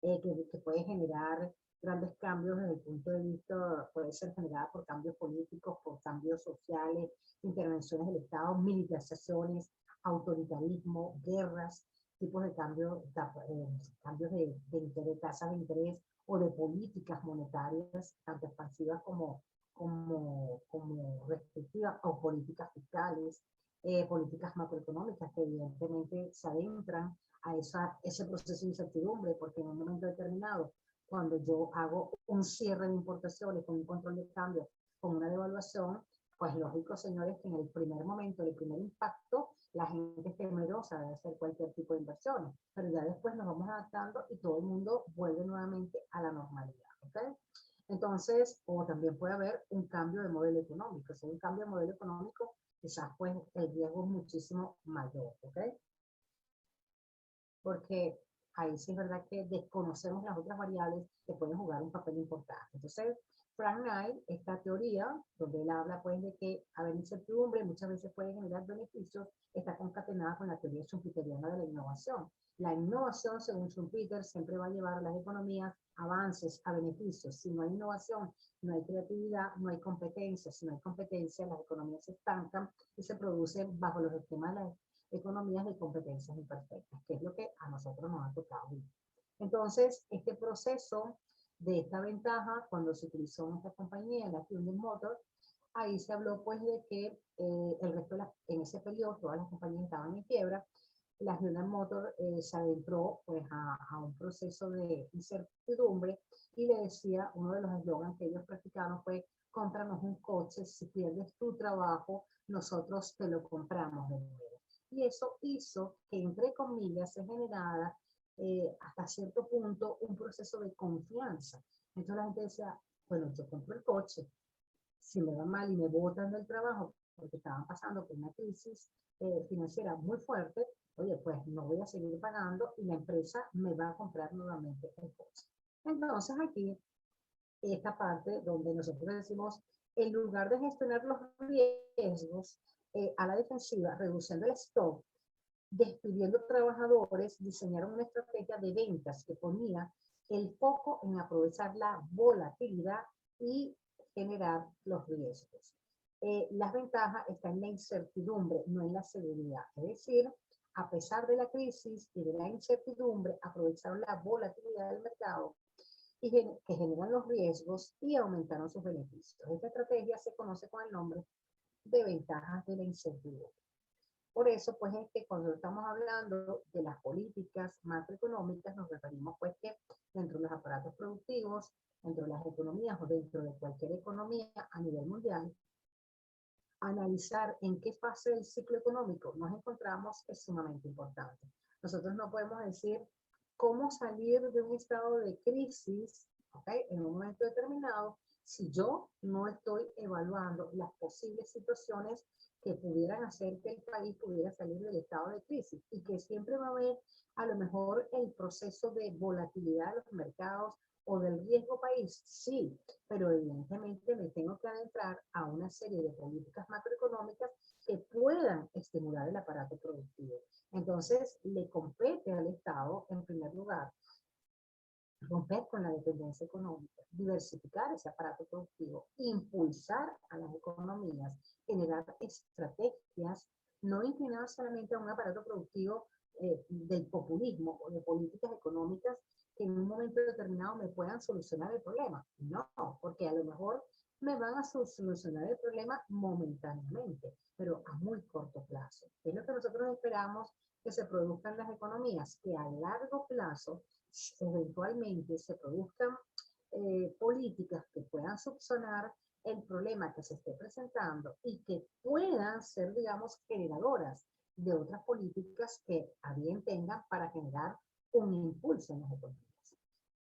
que puede generar grandes cambios desde el punto de vista, puede ser generada por cambios políticos, por cambios sociales, intervenciones del Estado, militarizaciones, autoritarismo, guerras, tipos de cambios de tasas de interés o de políticas monetarias, tanto expansivas como restrictivas, o políticas fiscales, políticas macroeconómicas que evidentemente se adentran a ese proceso de incertidumbre, porque en un momento determinado, cuando yo hago un cierre de importaciones con un control de cambio, con una devaluación, pues lógico, señores, que en el primer momento, el primer impacto, la gente es temerosa de hacer cualquier tipo de inversión, pero ya después nos vamos adaptando y todo el mundo vuelve nuevamente a la normalidad, ¿ok? Entonces, o también puede haber un cambio de modelo económico. Si hay un cambio de modelo económico, quizás pues el riesgo es muchísimo mayor, ¿ok? Porque ahí sí es verdad que desconocemos las otras variables que pueden jugar un papel importante. Entonces, Frank Knight, esta teoría, donde él habla pues de que haber incertidumbre muchas veces puede generar beneficios, está concatenada con la teoría schumpeteriana de la innovación. La innovación, según Schumpeter, siempre va a llevar a las economías avances, a beneficios. Si no hay innovación, no hay creatividad, no hay competencia. Si no hay competencia, las economías se estancan y se producen bajo los esquemas de las economías de competencias imperfectas, que es lo que a nosotros nos ha tocado vivir. Entonces, este proceso de esta ventaja, cuando se utilizó en esta compañía, la Hyundai Motor, ahí se habló pues de que el resto de en ese periodo todas las compañías estaban en quiebra. La Hyundai Motor se adentró pues a un proceso de incertidumbre y le decía, uno de los eslogans que ellos practicaron fue: cómpranos un coche, si pierdes tu trabajo, nosotros te lo compramos de nuevo. Y eso hizo que, entre comillas, se generara hasta cierto punto un proceso de confianza. Entonces la gente decía, bueno, yo compro el coche, si me va mal y me botan del trabajo porque estaban pasando por una crisis financiera muy fuerte, oye, pues no voy a seguir pagando y la empresa me va a comprar nuevamente el coche. Entonces aquí, esta parte donde nosotros decimos, en lugar de gestionar los riesgos a la defensiva, reduciendo el stock, despidiendo trabajadores, diseñaron una estrategia de ventas que ponía el foco en aprovechar la volatilidad y generar los riesgos. Las ventajas están en la incertidumbre, no en la seguridad. Es decir, a pesar de la crisis y de la incertidumbre, aprovecharon la volatilidad del mercado y que generan los riesgos y aumentaron sus beneficios. Esta estrategia se conoce con el nombre de ventajas de la incertidumbre. Por eso, pues, es que cuando estamos hablando de las políticas macroeconómicas, nos referimos, pues, que dentro de los aparatos productivos, dentro de las economías o dentro de cualquier economía a nivel mundial, analizar en qué fase del ciclo económico nos encontramos es sumamente importante. Nosotros no podemos decir cómo salir de un estado de crisis, ¿okay?, en un momento determinado, si yo no estoy evaluando las posibles situaciones que pudieran hacer que el país pudiera salir del estado de crisis, y que siempre va a haber a lo mejor el proceso de volatilidad de los mercados o del riesgo país, sí, pero evidentemente me tengo que adentrar a una serie de políticas macroeconómicas que puedan estimular el aparato productivo. Entonces, le compete al Estado, en primer lugar, romper con la dependencia económica, diversificar ese aparato productivo, impulsar a las economías, generar estrategias no inclinadas solamente a un aparato productivo del populismo o de políticas económicas que en un momento determinado me puedan solucionar el problema. No, porque a lo mejor me van a solucionar el problema momentáneamente, pero a muy corto plazo. Es lo que nosotros esperamos que se produzcan las economías, que a largo plazo eventualmente se produzcan políticas que puedan subsanar el problema que se esté presentando y que puedan ser, digamos, generadoras de otras políticas que a bien tengan para generar un impulso en las economías.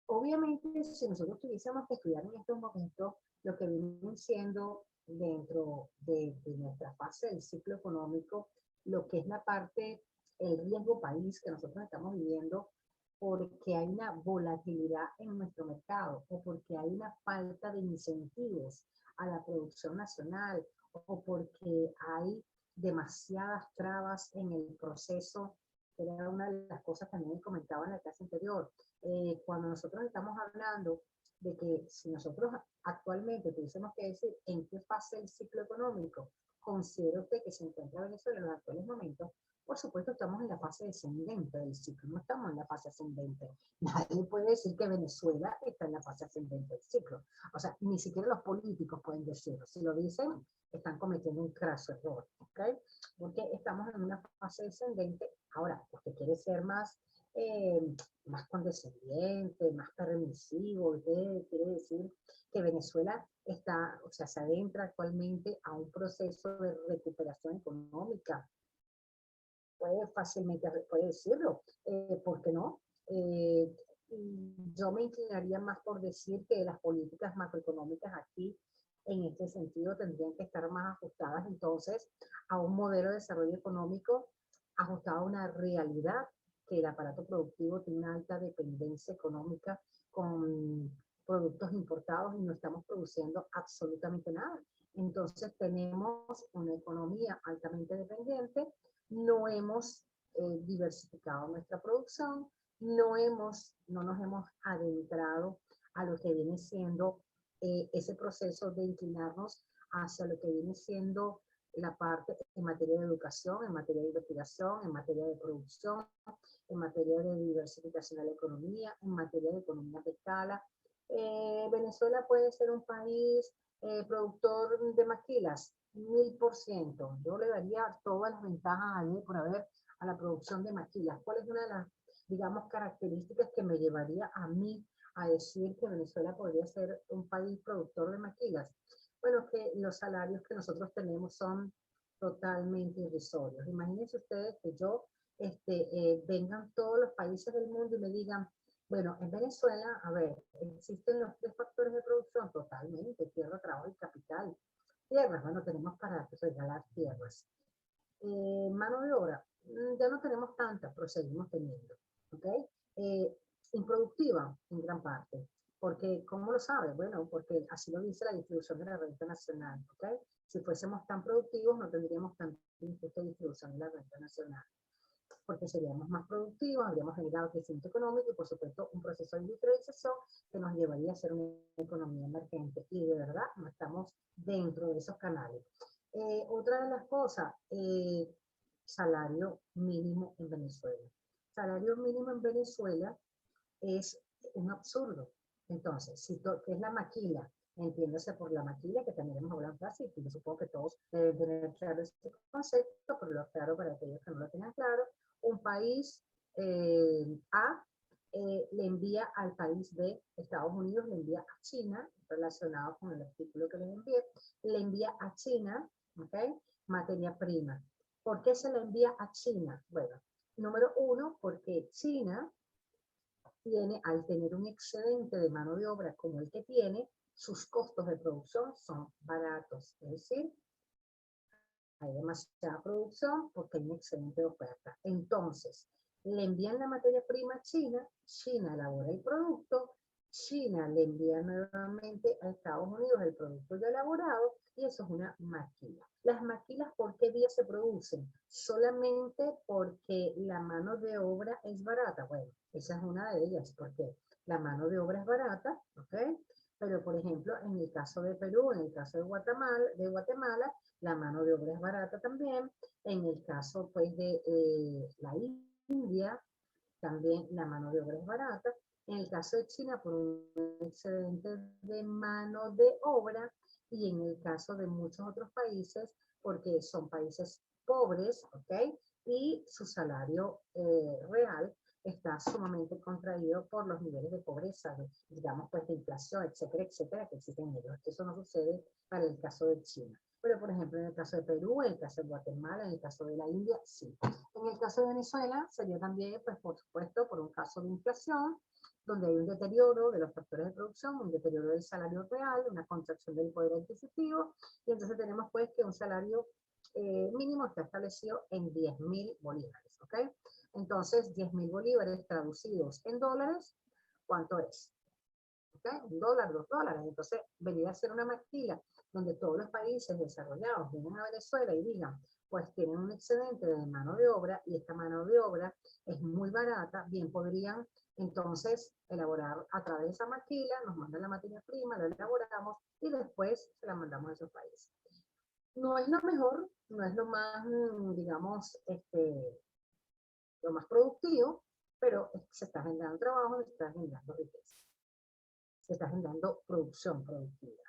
Obviamente, si nosotros tuviésemos que estudiar en estos momentos lo que viene siendo dentro de nuestra fase del ciclo económico, lo que es la parte, el riesgo país que nosotros estamos viviendo, porque hay una volatilidad en nuestro mercado o porque hay una falta de incentivos a la producción nacional o porque hay demasiadas trabas en el proceso, que era una de las cosas que también comentaba en la clase anterior. Cuando nosotros estamos hablando de que si nosotros actualmente tuviésemos que decir en qué fase del ciclo económico considera usted que se encuentra Venezuela en los actuales momentos, por supuesto estamos en la fase descendente del ciclo, no estamos en la fase ascendente. Nadie puede decir que Venezuela está en la fase ascendente del ciclo. O sea, ni siquiera los políticos pueden decirlo. Si lo dicen, están cometiendo un craso error, ¿ok? Porque estamos en una fase descendente. Ahora, usted quiere ser más más condescendiente, más permisivo. Usted quiere decir que Venezuela está, o sea, se adentra actualmente a un proceso de recuperación económica. Puede fácilmente, puede decirlo, ¿por qué no? yo me inclinaría más por decir que las políticas macroeconómicas aquí, en este sentido, tendrían que estar más ajustadas entonces a un modelo de desarrollo económico ajustado a una realidad que el aparato productivo tiene una alta dependencia económica con productos importados y no estamos produciendo absolutamente nada. Entonces tenemos una economía altamente dependiente, no hemos diversificado nuestra producción, no nos hemos adentrado a lo que viene siendo ese proceso de inclinarnos hacia lo que viene siendo la parte en materia de educación, en materia de investigación, en materia de producción, en materia de diversificación de la economía, en materia de economía de escala. Venezuela puede ser un país productor de maquilas, 1000%. Yo le daría todas las ventajas a por haber a la producción de maquilas. ¿Cuál es una de las, digamos, características que me llevaría a mí a decir que Venezuela podría ser un país productor de maquilas? Bueno, que los salarios que nosotros tenemos son totalmente irrisorios. Imagínense ustedes que vengan todos los países del mundo y me digan, bueno, en Venezuela, a ver, existen los 3 factores de producción totalmente, tierra, trabajo y capital. Tierras, bueno, tenemos para regalar tierras. Mano de obra, ya no tenemos tanta, pero seguimos teniendo, ¿ok? Improductiva en gran parte, porque, ¿cómo lo sabe? Bueno, porque así lo dice la distribución de la renta nacional, ¿ok? Si fuésemos tan productivos, no tendríamos tanta distribución de la renta nacional, porque seríamos más productivos, habríamos generado crecimiento económico y, por supuesto, un proceso de industrialización que nos llevaría a ser una economía emergente. Y de verdad, no estamos dentro de esos canales. Otra de las cosas, salario mínimo en Venezuela. Salario mínimo en Venezuela es un absurdo. Entonces, ¿qué es la maquila? Entiéndase por la maquila, que también hemos hablado casi, y yo supongo que todos deben tener claro este concepto, pero lo aclaro para aquellos que no lo tengan claro. Un país A le envía al país B, Estados Unidos le envía a China, relacionado con el artículo que les envié, le envía a China, ¿ok? Materia prima. ¿Por qué se le envía a China? Bueno, número uno, porque China tiene, al tener un excedente de mano de obra como el que tiene, sus costos de producción son baratos. Es decir, hay demasiada producción porque hay un excedente de oferta. Entonces, le envían la materia prima a China, China elabora el producto, China le envía nuevamente a Estados Unidos el producto ya elaborado y eso es una maquila. Las maquilas, ¿por qué día se producen? Solamente porque la mano de obra es barata. Bueno, esa es una de ellas, porque la mano de obra es barata, ¿ok? Pero, por ejemplo, en el caso de Perú, en el caso de Guatemala, la mano de obra es barata también. En el caso, pues, de la India, también la mano de obra es barata. En el caso de China, por un excedente de mano de obra. Y en el caso de muchos otros países, porque son países pobres, ¿ok? Y su salario real está sumamente contraído por los niveles de pobreza, digamos, pues de inflación, etcétera, etcétera, que existen en ellos. Eso no sucede para el caso de China. Pero, por ejemplo, en el caso de Perú, en el caso de Guatemala, en el caso de la India, sí. En el caso de Venezuela, sería también, pues, por supuesto, por un caso de inflación, donde hay un deterioro de los factores de producción, un deterioro del salario real, una contracción del poder adquisitivo, y entonces tenemos, pues, que un salario mínimo está establecido en 10.000 bolívares, ¿ok? Entonces, 10.000 bolívares traducidos en dólares, ¿cuánto es? ¿Okay? $1, $2. Entonces, venir a hacer una maquila donde todos los países desarrollados vienen a Venezuela y digan, pues tienen un excedente de mano de obra y esta mano de obra es muy barata, bien podrían entonces elaborar a través de esa maquila, nos mandan la materia prima, la elaboramos y después se la mandamos a esos países. No es lo mejor, no es lo más, digamos, lo más productivo, pero se está generando trabajo, se está generando riqueza, se está generando producción productiva.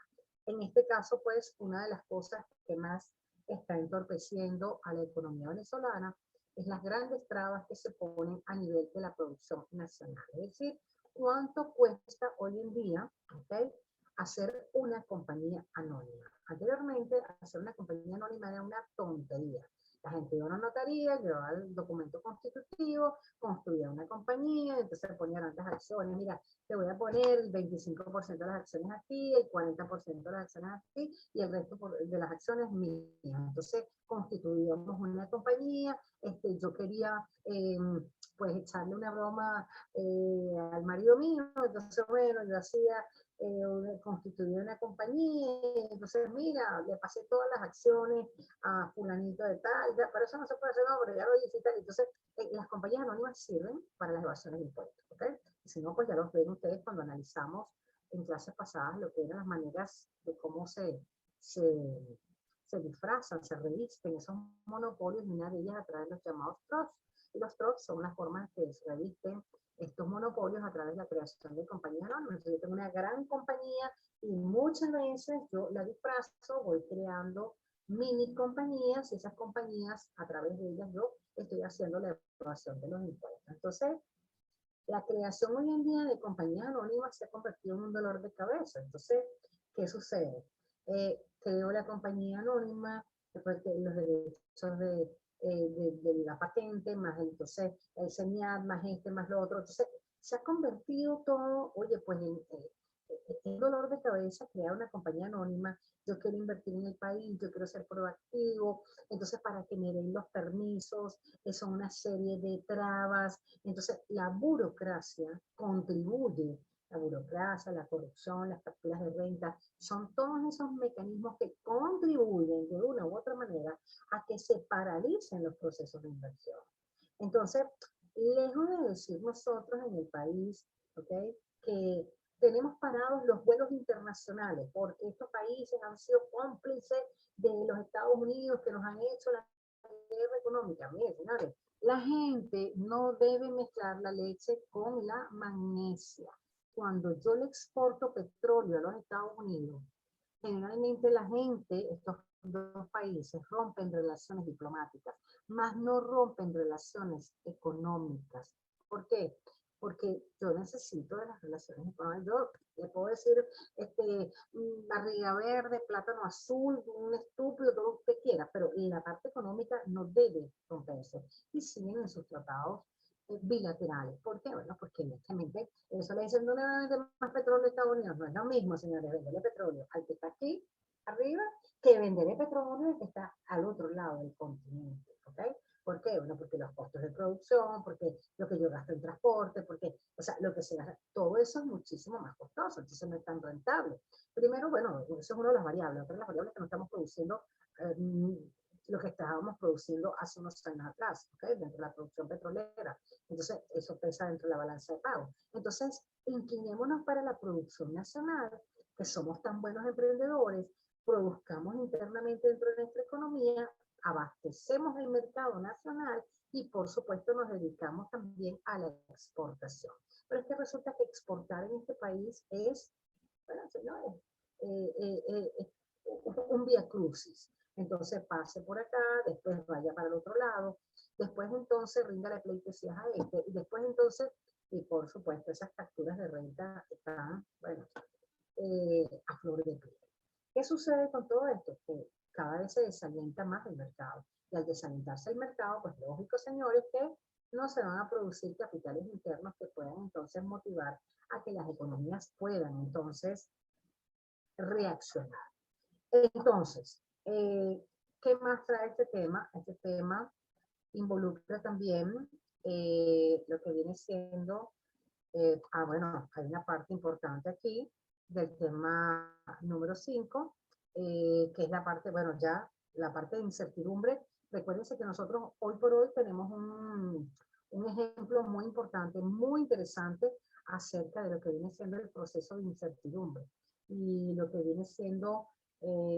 En este caso, pues, una de las cosas que más está entorpeciendo a la economía venezolana es las grandes trabas que se ponen a nivel de la producción nacional. Es decir, cuánto cuesta hoy en día, ¿okay?, hacer una compañía anónima. Anteriormente, hacer una compañía anónima era una tontería. La gente iba a una notaría, llevaba el documento constitutivo, construía una compañía, entonces ponían las acciones, mira, te voy a poner el 25% de las acciones a ti, el 40% de las acciones a ti y el resto de las acciones mías. Entonces constituíamos una compañía, yo quería pues echarle una broma al marido mío, entonces bueno, yo hacía constituir una compañía, entonces mira, le pasé todas las acciones a fulanito de tal, ya, pero eso no se puede hacer, no, pero ya lo hice y tal. Entonces, las compañías anónimas sirven para las evasiones de impuestos, ¿ok? Y si no, pues ya los ven ustedes cuando analizamos en clases pasadas lo que eran las maneras de cómo se disfrazan, se revisten esos monopolios, y una de ellas a través de los llamados trusts. Y los trusts son las formas que se revisten estos monopolios a través de la creación de compañías anónimas. Entonces, yo tengo una gran compañía y muchas veces yo la disfrazo, voy creando mini compañías y esas compañías, a través de ellas yo estoy haciendo la evasión de los impuestos. Entonces, la creación hoy en día de compañías anónimas se ha convertido en un dolor de cabeza. Entonces, ¿qué sucede? Creo la compañía anónima, después de los derechos de la patente, más entonces el señal, más más lo otro. Entonces, se ha convertido todo, oye, pues en dolor de cabeza crear una compañía anónima. Yo quiero invertir en el país, yo quiero ser proactivo, entonces para que me den los permisos, son una serie de trabas. Entonces la burocracia contribuye, la burocracia, la corrupción, las facturas de renta, son todos esos mecanismos que contribuyen de una u otra manera a que se paralicen los procesos de inversión. Entonces, lejos de decir nosotros en el país, ¿okay?, que tenemos parados los vuelos internacionales, porque estos países han sido cómplices de los Estados Unidos que nos han hecho la guerra económica. Miren, señores, la gente no debe mezclar la leche con la magnesia. Cuando yo le exporto petróleo a los Estados Unidos, generalmente la gente, estos dos países, rompen relaciones diplomáticas, más no rompen relaciones económicas. ¿Por qué? Porque yo necesito de las relaciones económicas. Yo le puedo decir, barriga verde, plátano azul, un estúpido, todo lo que usted quiera, pero la parte económica no debe romperse. Y siguen en sus tratados bilaterales. ¿Por qué? Bueno, porque honestamente, eso le dicen, no le van a vender más petróleo a Estados Unidos. No es lo mismo, señores, venderle petróleo al que está aquí arriba que venderle petróleo al que está al otro lado del continente. ¿Ok? ¿Por qué? Bueno, porque los costos de producción, porque lo que yo gasto en transporte, porque, o sea, lo que se gasta, todo eso es muchísimo más costoso, entonces no es tan rentable. Primero, bueno, eso es una de las variables. Otra de las variables que no estamos produciendo lo que estábamos produciendo hace unos años atrás, ¿okay?, dentro de la producción petrolera. Entonces, eso pesa dentro de la balanza de pago. Entonces, inclinémonos para la producción nacional, que somos tan buenos emprendedores, produzcamos internamente dentro de nuestra economía, abastecemos el mercado nacional y, por supuesto, nos dedicamos también a la exportación. Pero es que resulta que exportar en este país es, bueno, señores, un vía crucis. Entonces pase por acá, después vaya para el otro lado, después entonces rinda pleitesías a este, y después entonces, y por supuesto, esas facturas de renta están, bueno, a flor de piel. ¿Qué sucede con todo esto? Que cada vez se desalienta más el mercado. Y al desalentarse el mercado, pues lógico, señores, que no se van a producir capitales internos que puedan entonces motivar a que las economías puedan entonces reaccionar. Entonces, ¿qué más trae este tema? Este tema involucra también lo que viene siendo, bueno, hay una parte importante aquí del tema número 5, que es la parte, bueno, ya la parte de incertidumbre. Recuérdense que nosotros hoy por hoy tenemos un ejemplo muy importante, muy interesante acerca de lo que viene siendo el proceso de incertidumbre y lo que viene siendo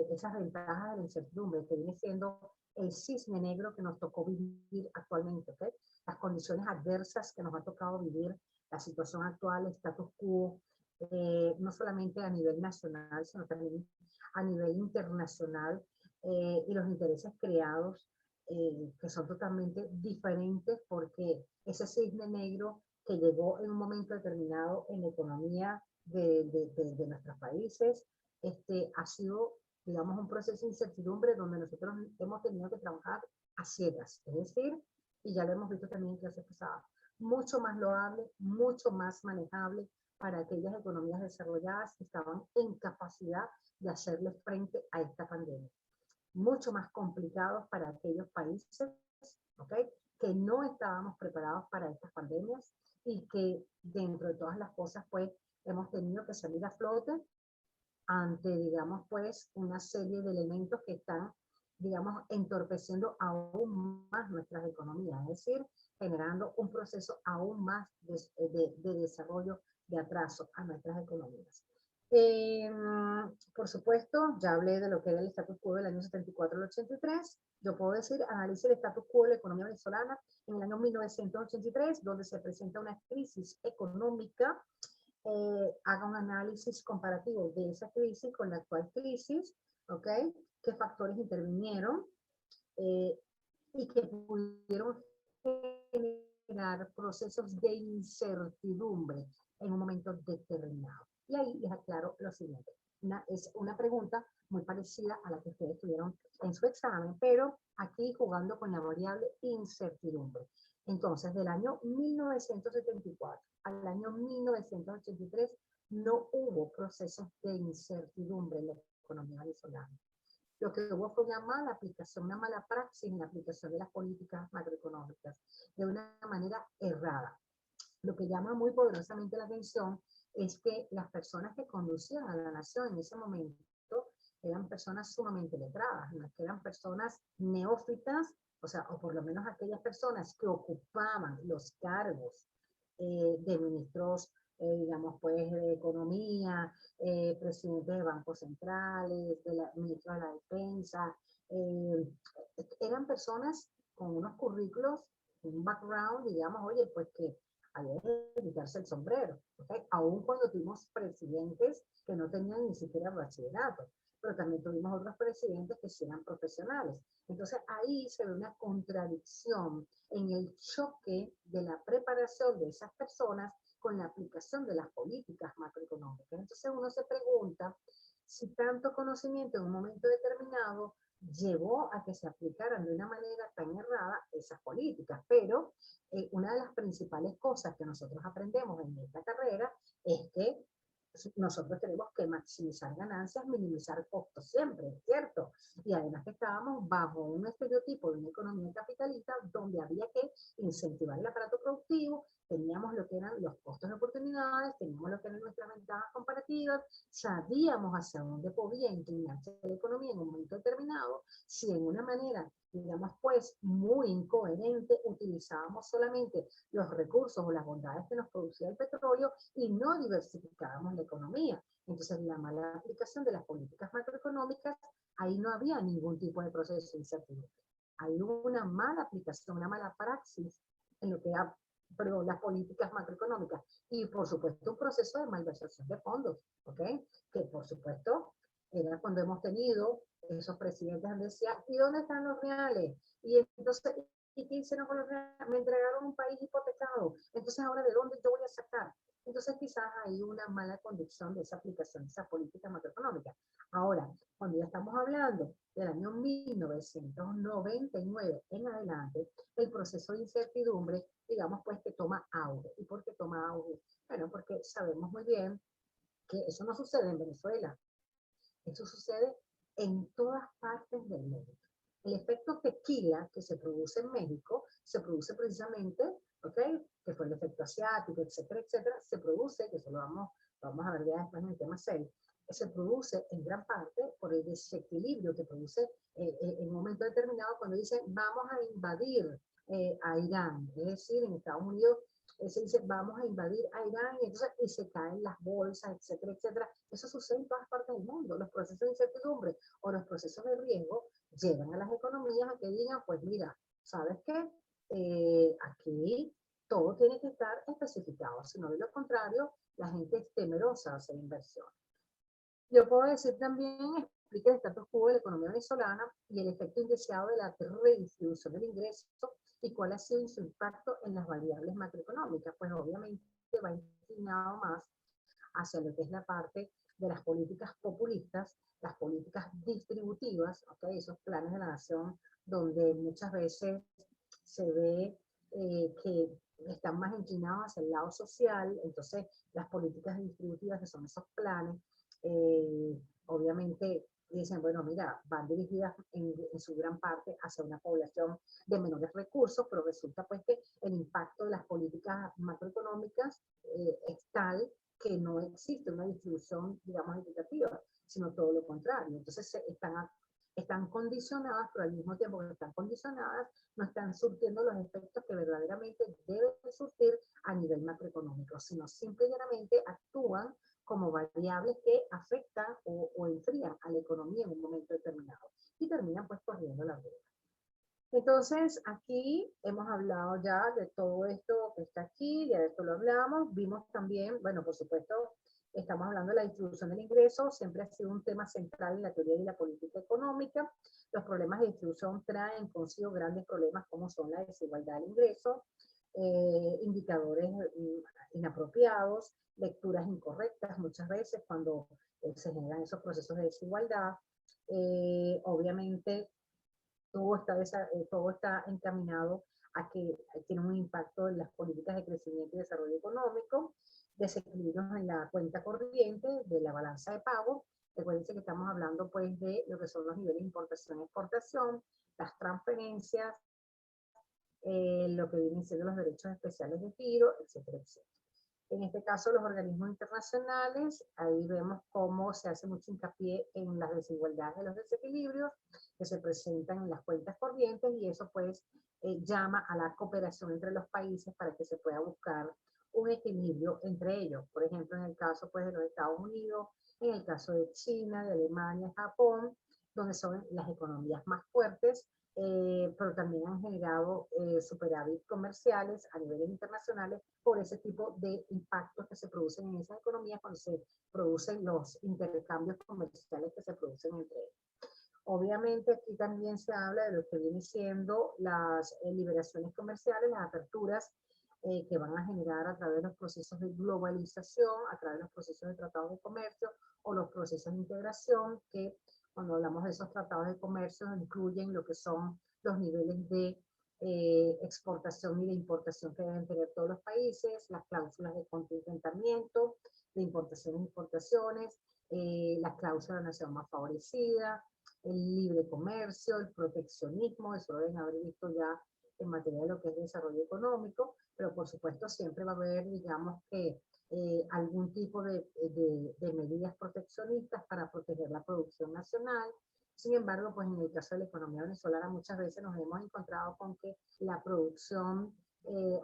esas ventajas de la incertidumbre, que viene siendo el cisne negro que nos tocó vivir actualmente, ¿okay?, las condiciones adversas que nos ha tocado vivir, la situación actual, el status quo, no solamente a nivel nacional, sino también a nivel internacional, y los intereses creados que son totalmente diferentes, porque ese cisne negro que llegó en un momento determinado en la economía de nuestros países, ha sido, digamos, un proceso de incertidumbre donde nosotros hemos tenido que trabajar a ciegas, es decir, y ya lo hemos visto también en clases pasadas, mucho más loable, mucho más manejable para aquellas economías desarrolladas que estaban en capacidad de hacerle frente a esta pandemia. Mucho más complicados para aquellos países, ¿ok?, que no estábamos preparados para estas pandemias y que dentro de todas las cosas, pues, hemos tenido que salir a flote ante, digamos, pues, una serie de elementos que están, digamos, entorpeciendo aún más nuestras economías, es decir, generando un proceso aún más de desarrollo, de atraso a nuestras economías. Eh, por supuesto, ya hablé de lo que era el status quo del año 74 al 83. Yo puedo decir, analice el status quo de la economía venezolana en el año 1983, donde se presenta una crisis económica. Haga un análisis comparativo de esa crisis con la actual crisis, ¿ok? ¿Qué factores intervinieron y que pudieron generar procesos de incertidumbre en un momento determinado? Y ahí les aclaro lo siguiente. Es una pregunta muy parecida a la que ustedes tuvieron en su examen, pero aquí jugando con la variable incertidumbre. Entonces, del año 1974 al año 1983 no hubo procesos de incertidumbre en la economía venezolana. Lo que hubo fue una mala aplicación, una mala praxis en la aplicación de las políticas macroeconómicas de una manera errada. Lo que llama muy poderosamente la atención es que las personas que conducían a la nación en ese momento eran personas sumamente letradas, no es que eran personas neófitas, o sea, o por lo menos aquellas personas que ocupaban los cargos de ministros, digamos, pues, de economía, presidentes de bancos centrales, ministros de la defensa, eran personas con unos currículos, un background, digamos, oye, pues que había que quitarse el sombrero, ¿okay? Aún cuando tuvimos presidentes que no tenían ni siquiera bachillerato, pero también tuvimos otros presidentes que sí eran profesionales. Entonces ahí se ve una contradicción en el choque de la preparación de esas personas con la aplicación de las políticas macroeconómicas. Entonces uno se pregunta si tanto conocimiento en un momento determinado llevó a que se aplicaran de una manera tan errada esas políticas. Pero una de las principales cosas que nosotros aprendemos en esta carrera es que nosotros tenemos que maximizar ganancias, minimizar costos siempre, ¿cierto? Y además que estábamos bajo un estereotipo de una economía capitalista donde había que incentivar el aparato productivo, teníamos lo que eran los costos de oportunidades, teníamos lo que eran nuestras ventajas comparativas, sabíamos hacia dónde podía inclinarse la economía en un momento determinado, si en una manera, digamos, pues, muy incoherente, utilizábamos solamente los recursos o las bondades que nos producía el petróleo y no diversificábamos la economía. Entonces, la mala aplicación de las políticas macroeconómicas, ahí no había ningún tipo de proceso de incertidumbre. Hay una mala aplicación, una mala praxis en lo que ha, pero las políticas macroeconómicas y por supuesto un proceso de malversación de fondos, ¿ok? Que por supuesto era cuando hemos tenido esos presidentes donde decían, ¿y dónde están los reales? Y entonces, ¿y qué hicieron con los reales? Me entregaron un país hipotecado, entonces ahora ¿de dónde yo voy a sacar? Entonces quizás hay una mala conducción de esa aplicación, de esa política macroeconómica. Ahora, cuando ya estamos hablando del año 1999 en adelante, el proceso de incertidumbre, digamos, pues que toma auge. ¿Y por qué toma auge? Bueno, porque sabemos muy bien que eso no sucede en Venezuela, eso sucede en todas partes del mundo. El efecto tequila que se produce en México se produce precisamente, ¿ok? Que fue el efecto asiático, etcétera, etcétera, se produce, que eso lo vamos a ver ya después en el tema 6, se produce en gran parte por el desequilibrio que produce en un momento determinado cuando dicen vamos a invadir a Irán, es decir, en Estados Unidos se dice vamos a invadir a Irán y entonces y se caen las bolsas, etcétera, etcétera. Eso sucede en todas partes del mundo. Los procesos de incertidumbre o los procesos de riesgo llevan a las economías a que digan, pues mira, ¿sabes qué? Aquí todo tiene que estar especificado, si no de lo contrario, la gente es temerosa de hacer inversión. Yo puedo decir también, explica el status quo de la economía venezolana y el efecto indeseado de la redistribución del ingreso y cuál ha sido su impacto en las variables macroeconómicas. Pues obviamente va inclinado más hacia lo que es la parte de las políticas populistas, las políticas distributivas, ¿okay? Esos planes de la nación donde muchas veces se ve que están más inclinados hacia el lado social. Entonces las políticas distributivas, que son esos planes, obviamente dicen, bueno, mira, van dirigidas en su gran parte hacia una población de menores recursos, pero resulta pues que el impacto de las políticas macroeconómicas es tal que no existe una distribución, digamos, equitativa, sino todo lo contrario. Entonces están condicionadas, pero al mismo tiempo que están condicionadas, no están surtiendo los efectos que verdaderamente deben surtir a nivel macroeconómico, sino simplemente actúan como variables que afectan o enfrían a la economía en un momento determinado y terminan pues corriendo la rueda. Entonces, aquí hemos hablado ya de todo esto que está aquí, ya de esto lo hablamos, vimos también, bueno, por supuesto, estamos hablando de la distribución del ingreso, siempre ha sido un tema central en la teoría y la política económica. Los problemas de distribución traen consigo grandes problemas como son la desigualdad del ingreso, indicadores inapropiados, lecturas incorrectas muchas veces cuando se generan esos procesos de desigualdad. Obviamente, todo está encaminado a que tiene un impacto en las políticas de crecimiento y desarrollo económico, desequilibrios en la cuenta corriente de la balanza de pago. Recuerden que estamos hablando pues de lo que son los niveles de importación y exportación, las transferencias, lo que vienen siendo los derechos especiales de giro, etcétera, etcétera. En este caso, los organismos internacionales, ahí vemos cómo se hace mucho hincapié en las desigualdades de los desequilibrios que se presentan en las cuentas corrientes, y eso pues llama a la cooperación entre los países para que se pueda buscar un equilibrio entre ellos. Por ejemplo, en el caso pues de los Estados Unidos, en el caso de China, de Alemania, Japón, donde son las economías más fuertes, pero también han generado superávit comerciales a niveles internacionales por ese tipo de impactos que se producen en esas economías cuando se producen los intercambios comerciales que se producen entre ellos. Obviamente aquí también se habla de lo que viene siendo las liberaciones comerciales, las aperturas que van a generar a través de los procesos de globalización, a través de los procesos de tratados de comercio o los procesos de integración, que cuando hablamos de esos tratados de comercio incluyen lo que son los niveles de exportación y de importación que deben tener todos los países, las cláusulas de contingentamiento, de importaciones e importaciones, la cláusula de nación más favorecida, el libre comercio, el proteccionismo, eso lo deben haber visto ya en materia de lo que es desarrollo económico, pero por supuesto siempre va a haber, digamos que, algún tipo de medidas proteccionistas para proteger la producción nacional. Sin embargo, pues en el caso de la economía venezolana muchas veces nos hemos encontrado con que la producción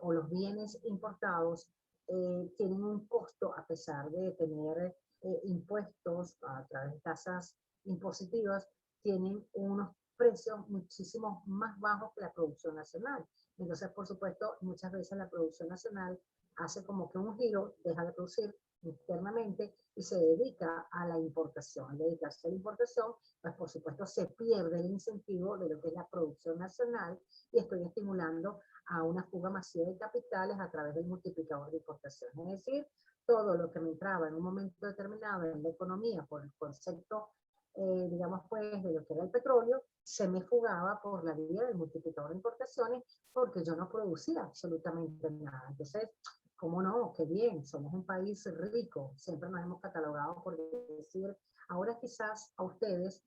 o los bienes importados tienen un costo a pesar de tener impuestos a través de tasas impositivas, tienen unos precios muchísimo más bajos que la producción nacional. Entonces, por supuesto, muchas veces la producción nacional hace como que un giro, deja de producir internamente y se dedica a la importación. Al dedicarse a la importación, pues por supuesto se pierde el incentivo de lo que es la producción nacional y estoy estimulando a una fuga masiva de capitales a través del multiplicador de importación. Es decir, todo lo que me entraba en un momento determinado en la economía por el concepto, digamos pues, de lo que era el petróleo, se me fugaba por la vía del multiplicador de importaciones porque yo no producía absolutamente nada. Entonces, ¿cómo no? Qué bien, somos un país rico, siempre nos hemos catalogado por decir, ahora quizás a ustedes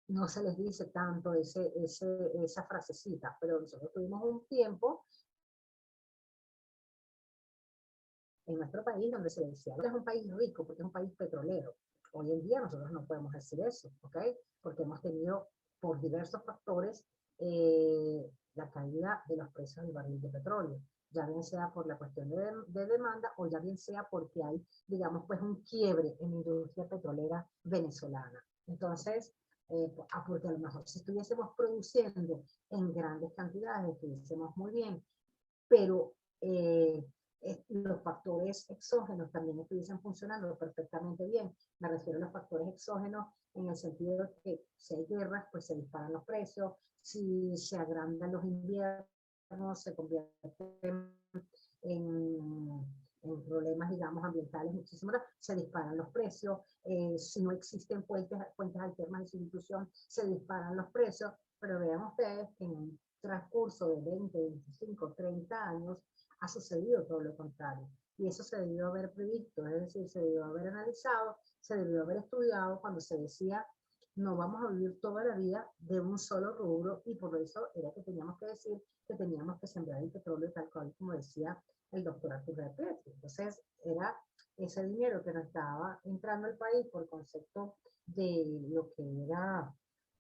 no se les dice tanto esa frasecita, pero nosotros tuvimos un tiempo en nuestro país donde se decía, ahora es un país rico porque es un país petrolero. Hoy en día nosotros no podemos decir eso, ¿ok? Porque hemos tenido por diversos factores la caída de los precios del barril de petróleo, ya bien sea por la cuestión de demanda o ya bien sea porque hay, digamos, pues un quiebre en la industria petrolera venezolana. Entonces, porque a lo mejor si estuviésemos produciendo en grandes cantidades, estuviésemos muy bien, pero los factores exógenos también estuviesen funcionando perfectamente bien. Me refiero a los factores exógenos en el sentido de que si hay guerras, pues se disparan los precios, si se agrandan los inviernos, se convierten en, en problemas, digamos, ambientales muchísimo, se disparan los precios, si no existen fuentes alternas de sustitución, se disparan los precios, pero vean ustedes que en un transcurso de 20, 25, 30 años ha sucedido todo lo contrario. Y eso se debió haber previsto, es decir, se debió haber analizado, se debió haber estudiado cuando se decía no vamos a vivir toda la vida de un solo rubro, y por eso era que teníamos que decir que teníamos que sembrar el petróleo tal cual como decía el doctor Arturo Petri. Entonces era ese dinero que nos estaba entrando al país por concepto de lo que era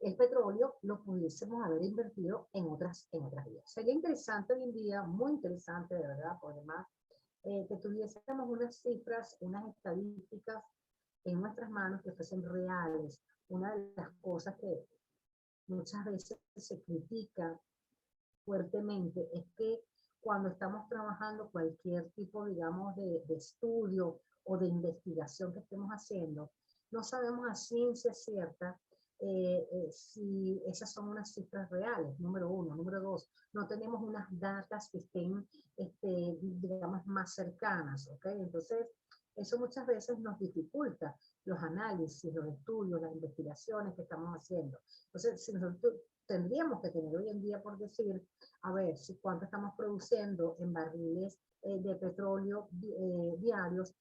el petróleo, lo pudiésemos haber invertido en otras vías. Sería interesante hoy en día, muy interesante de verdad, por demás, que tuviésemos unas cifras, unas estadísticas en nuestras manos que fuesen reales. Una de las cosas que muchas veces se critica fuertemente es que cuando estamos trabajando cualquier tipo, digamos, de estudio o de investigación que estemos haciendo, no sabemos a ciencia cierta si esas son unas cifras reales, número uno. Número dos, no tenemos unas datas que estén, digamos, más cercanas, ¿ok? Entonces, eso muchas veces nos dificulta los análisis, los estudios, las investigaciones que estamos haciendo. Entonces, si nosotros tendríamos que tener hoy en día, por decir, a ver si cuánto estamos produciendo en barriles de petróleo diarios,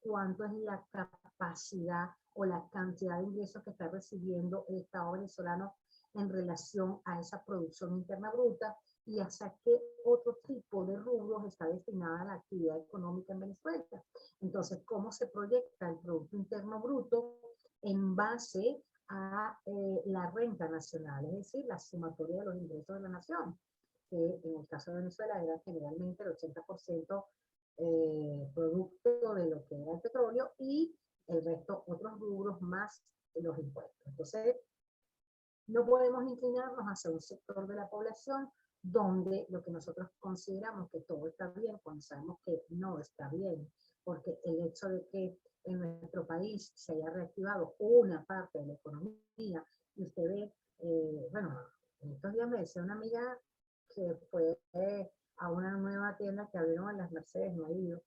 cuánto es la capacidad o la cantidad de ingresos que está recibiendo el Estado venezolano en relación a esa producción interna bruta, y hacia qué otro tipo de rubros está destinada la actividad económica en Venezuela. Entonces, ¿cómo se proyecta el Producto Interno Bruto en base a la renta nacional? Es decir, la sumatoria de los ingresos de la nación, que en el caso de Venezuela era generalmente el 80% producto de lo que era el petróleo, y el resto otros rubros más los impuestos. Entonces, no podemos inclinarnos hacia un sector de la población donde lo que nosotros consideramos que todo está bien, cuando sabemos que no está bien, porque el hecho de que en nuestro país se haya reactivado una parte de la economía, y usted ve, bueno, en estos días me decía una amiga que fue a una nueva tienda que abrieron en las Mercedes, no ha ido,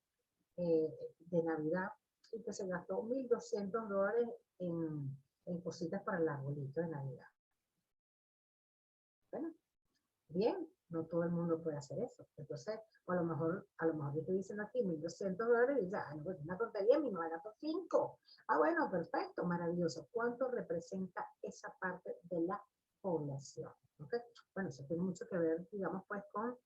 de Navidad, y que se gastó $1,200 en cositas para el arbolito de Navidad. Bueno, bien, no todo el mundo puede hacer eso. Entonces, o a lo mejor yo estoy diciendo aquí $1,200 y ya, no, pues una tontería, mi mamá gastó 5. Ah, bueno, perfecto, maravilloso. ¿Cuánto representa esa parte de la población? ¿Okay? Bueno, eso tiene mucho que ver, digamos, pues con,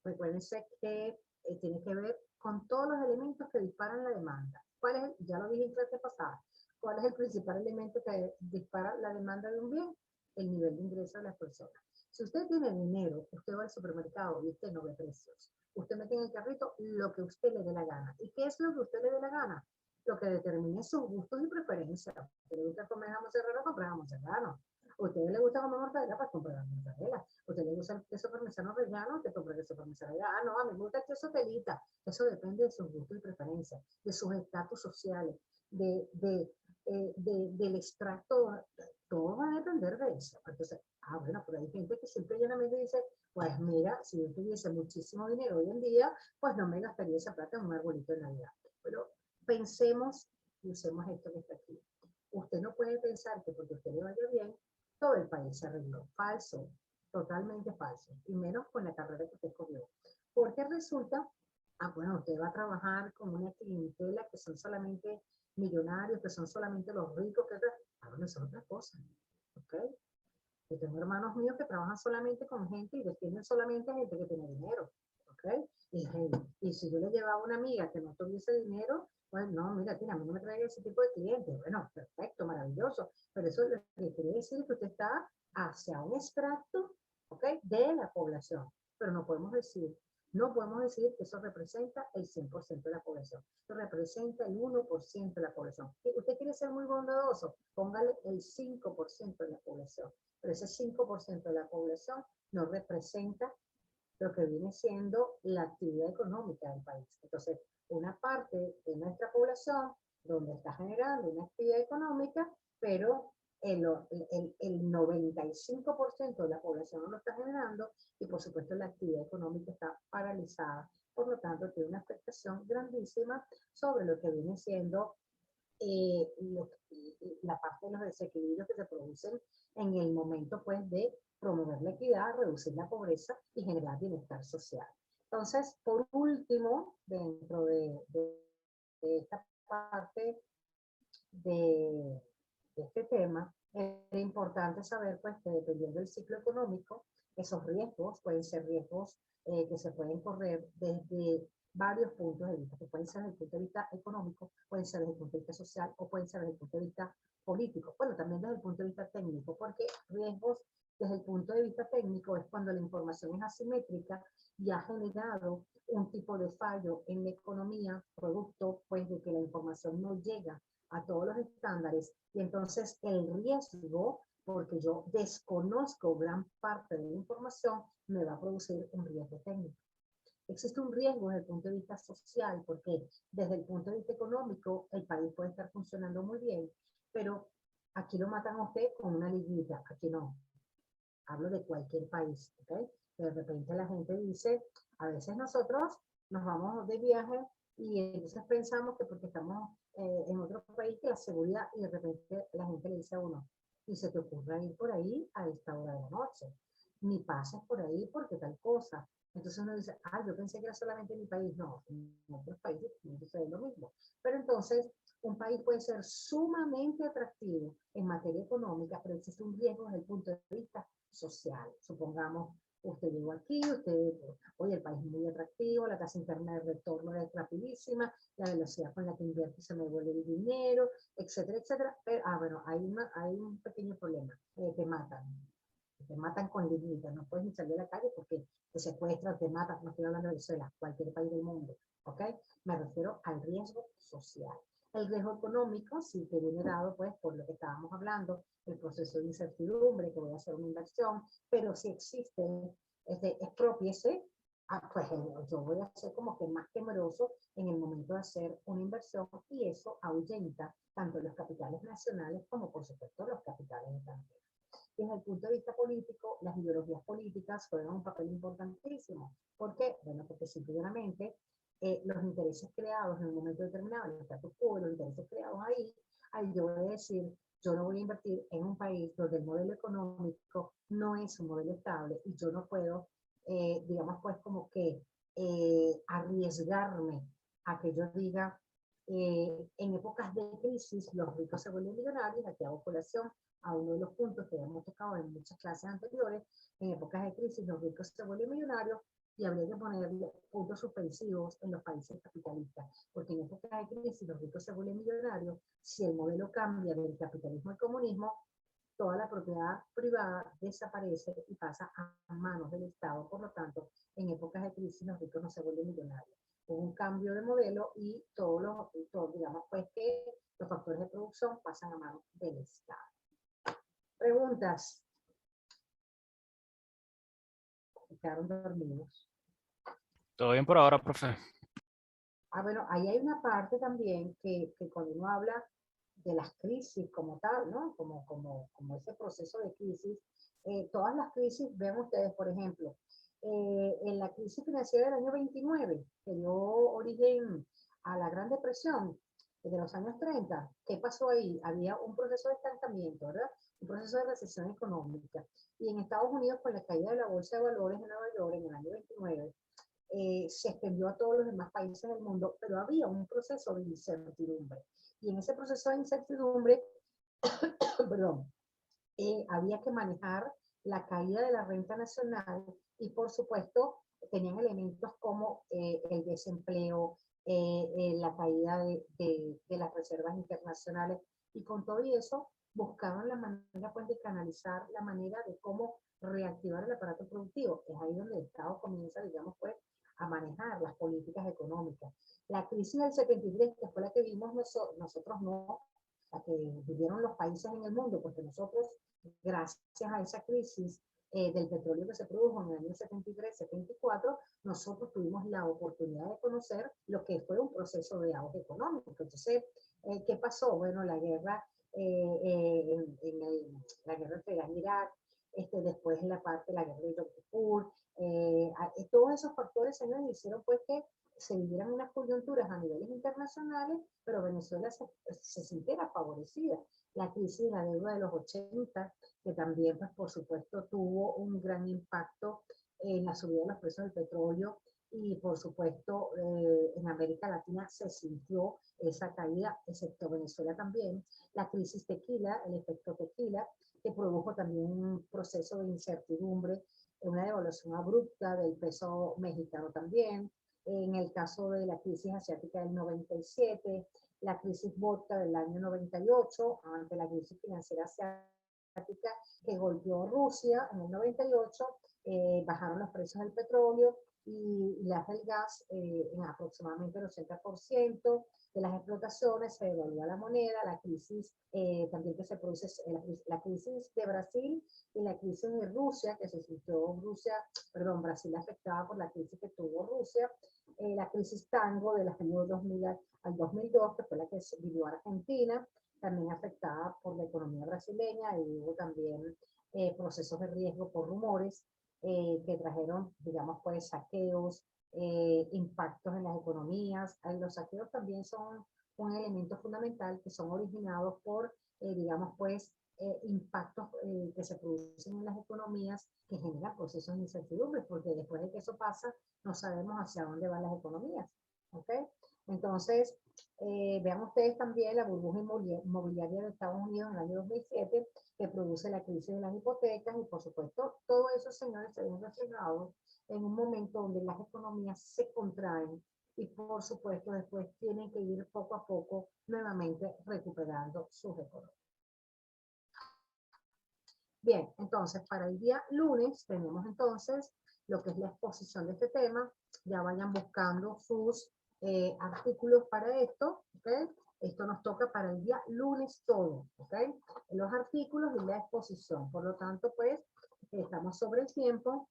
recuérdense que tiene que ver con todos los elementos que disparan la demanda. ¿Cuál es ya lo dije en clase pasada, cuál es el principal elemento que dispara la demanda de un bien? El nivel de ingreso de las personas. Si usted tiene dinero, usted va al supermercado y usted no ve precios. Usted mete en el carrito lo que usted le dé la gana. ¿Y qué es lo que usted le dé la gana? Lo que determine sus gustos y preferencias. ¿A usted le gusta comer jamón serrano? Comprar jamón serrano. ¿A usted le gusta comer mortadela? Pues comprar mortadela. ¿A usted le gusta el queso parmesano rellano? Te compra el queso parmesano rellano. Ah, no, a mí me gusta el queso telita. Eso depende de sus gustos y preferencias, de sus estatus sociales, del extracto. Todo va a depender de eso. Entonces, bueno, pero hay gente que siempre llanamente dice, pues mira, si yo tuviese muchísimo dinero hoy en día, pues no me gastaría esa plata en un arbolito de Navidad. Pero pensemos y usemos esto que está aquí. Usted no puede pensar que porque a usted le vaya bien, todo el país se arregló. Falso, totalmente falso. Y menos con la carrera que usted escogió. Porque resulta, bueno, usted va a trabajar con una clientela que son solamente millonarios, que son solamente los ricos, que bueno, eso es otra cosa. ¿Ok? Yo tengo hermanos míos que trabajan solamente con gente y destinan solamente a gente que tiene dinero. ¿Ok? Y si yo le llevaba a una amiga que no tuviese dinero, pues no, mira, tía, a mí no me traiga ese tipo de clientes. Bueno, perfecto, maravilloso. Pero eso lo que quiere decir que usted está hacia un extracto, ¿ok?, de la población. Pero no podemos decir que eso representa el 100% de la población. Eso representa el 1% de la población. ¿Usted quiere ser muy bondadoso? Póngale el 5% de la población. Pero ese 5% de la población no representa lo que viene siendo la actividad económica del país. Entonces, una parte de nuestra población donde está generando una actividad económica, pero el 95% de la población no lo está generando, y por supuesto la actividad económica está paralizada por lo tanto tiene una afectación grandísima sobre lo que viene siendo la parte de los desequilibrios que se producen en el momento pues de promover la equidad, reducir la pobreza y generar bienestar social. Entonces, por último, dentro de esta parte de este tema, es importante saber pues, que dependiendo del ciclo económico, esos riesgos pueden ser riesgos que se pueden correr desde varios puntos de vista, que pueden ser desde el punto de vista económico, pueden ser desde el punto de vista social o pueden ser desde el punto de vista político. Bueno, también desde el punto de vista técnico, porque riesgos desde el punto de vista técnico es cuando la información es asimétrica y ha generado un tipo de fallo en la economía, producto pues de que la información no llega a todos los estándares y entonces el riesgo, porque yo desconozco gran parte de la información, me va a producir un riesgo técnico. Existe un riesgo desde el punto de vista social, porque desde el punto de vista económico el país puede estar funcionando muy bien, pero aquí lo matan a usted con una liguita, aquí no. Hablo de cualquier país, ¿ok? De repente la gente dice, a veces nosotros nos vamos de viaje y entonces pensamos que porque estamos en otro país que la seguridad y de repente la gente le dice a uno, y se te ocurra ir por ahí a esta hora de la noche, ni pases por ahí porque tal cosa. Entonces uno dice, ah, yo pensé que era solamente en mi país. No, en otros países tiene que ser lo mismo. Pero entonces un país puede ser sumamente atractivo en materia económica, pero existe un riesgo desde el punto de vista social. Supongamos, usted llegó aquí, usted, oye, el país es muy atractivo, la tasa interna de retorno es rapidísima, la velocidad con la que invierte se me vuelve el dinero, etcétera, etcétera. Pero, bueno, hay un pequeño problema, te matan con limita, no puedes ni salir a la calle porque te secuestran, te matan, no estoy hablando de Venezuela, cualquier país del mundo, ¿ok? Me refiero al riesgo social. El riesgo económico sí que viene dado, pues, por lo que estábamos hablando, el proceso de incertidumbre, que voy a hacer una inversión, pero si existe, expropiese, pues yo voy a ser como que más temeroso en el momento de hacer una inversión y eso ahuyenta tanto los capitales nacionales como, por supuesto, los capitales extranjeros. Desde el punto de vista político, las ideologías políticas juegan un papel importantísimo. ¿Por qué? Bueno, porque simplemente los intereses creados en un momento determinado, el status quo, los intereses creados ahí yo voy a decir, yo no voy a invertir en un país donde el modelo económico no es un modelo estable y yo no puedo, digamos, pues como que arriesgarme a que yo diga, en épocas de crisis los ricos se vuelven millonarios, aquí hago colación a uno de los puntos que hemos tocado en muchas clases anteriores, en épocas de crisis los ricos se vuelven millonarios y habría que ponerle puntos suspensivos en los países capitalistas, porque en épocas de crisis los ricos se vuelven millonarios, si el modelo cambia del capitalismo al comunismo, toda la propiedad privada desaparece y pasa a manos del Estado, por lo tanto, en épocas de crisis los ricos no se vuelven millonarios. Hubo un cambio de modelo y digamos pues que los factores de producción pasan a manos del Estado. Preguntas. Quedaron dormidos. Todo bien por ahora, profe. Bueno, ahí hay una parte también que cuando uno habla de las crisis como tal, ¿no? Como ese proceso de crisis, todas las crisis, ven ustedes, por ejemplo, en la crisis financiera del año 29, que dio origen a la Gran Depresión de los años 30, ¿qué pasó ahí? Había un proceso de estancamiento, ¿verdad? Un proceso de recesión económica. Y en Estados Unidos, con la caída de la Bolsa de Valores en Nueva York en el año 29, se extendió a todos los demás países del mundo, pero había un proceso de incertidumbre. Y en ese proceso de incertidumbre, perdón, había que manejar la caída de la renta nacional y, por supuesto, tenían elementos como el desempleo, la caída de las reservas internacionales, y con todo eso buscaban la manera pues, de canalizar la manera de cómo reactivar el aparato productivo. Es ahí donde el Estado comienza, digamos, pues, a manejar las políticas económicas. La crisis del 73, que fue la que vimos nosotros no, la que vivieron los países en el mundo, porque nosotros, gracias a esa crisis del petróleo que se produjo en el año 73-74, nosotros tuvimos la oportunidad de conocer lo que fue un proceso de auge económico. Entonces, ¿qué pasó? Bueno, la guerra, la guerra entre Irán y Irak, después la parte de la guerra de Yom Kippur, todos esos factores, señores, hicieron pues que se vivieran unas coyunturas a niveles internacionales, pero Venezuela se sintiera favorecida. La crisis de la deuda de los 80, que también, pues, por supuesto, tuvo un gran impacto en la subida de los precios del petróleo y, por supuesto, en América Latina se sintió esa caída, excepto Venezuela también. La crisis tequila, el efecto tequila, que produjo también un proceso de incertidumbre, una devaluación abrupta del peso mexicano también. En el caso de la crisis asiática del 97, la crisis vodka del año 98, ante la crisis financiera asiática que golpeó Rusia en el 98, bajaron los precios del petróleo y las del gas en aproximadamente el 80% de las explotaciones, se devalúa la moneda, la crisis también que se produce, la crisis de Brasil y la crisis de Rusia, que se sintió Brasil afectada por la crisis que tuvo Rusia, la crisis tango del año 2000 al 2002, que fue la que vivió Argentina, también afectada por la economía brasileña, y hubo también procesos de riesgo por rumores que trajeron, digamos, pues saqueos, impactos en las economías. Los saqueos también son un elemento fundamental que son originados por, digamos, pues, impactos que se producen en las economías que generan procesos de incertidumbre, porque después de que eso pasa, no sabemos hacia dónde van las economías. ¿Ok? Entonces, vean ustedes también la burbuja inmobiliaria de Estados Unidos en el año 2007, que produce la crisis de las hipotecas, y por supuesto, todos esos señores se ven reflejados en un momento donde las economías se contraen y por supuesto después tienen que ir poco a poco nuevamente recuperando sus economías. Bien, entonces para el día lunes tenemos entonces lo que es la exposición de este tema. Ya vayan buscando sus artículos para esto, ¿ok? Esto nos toca para el día lunes todo, ¿ok? Los artículos y la exposición. Por lo tanto, pues, estamos sobre el tiempo.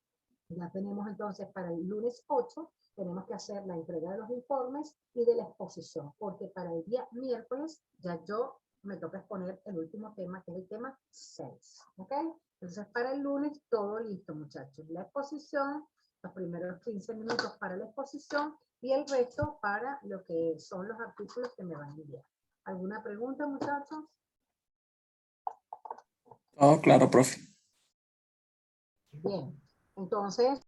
Ya tenemos entonces para el lunes 8, tenemos que hacer la entrega de los informes y de la exposición, porque para el día miércoles ya yo me toca exponer el último tema, que es el tema 6, ¿ok? Entonces para el lunes todo listo, muchachos. La exposición, los primeros 15 minutos para la exposición y el resto para lo que son los artículos que me van a enviar. ¿Alguna pregunta, muchachos? Oh, claro, profe. Bien, entonces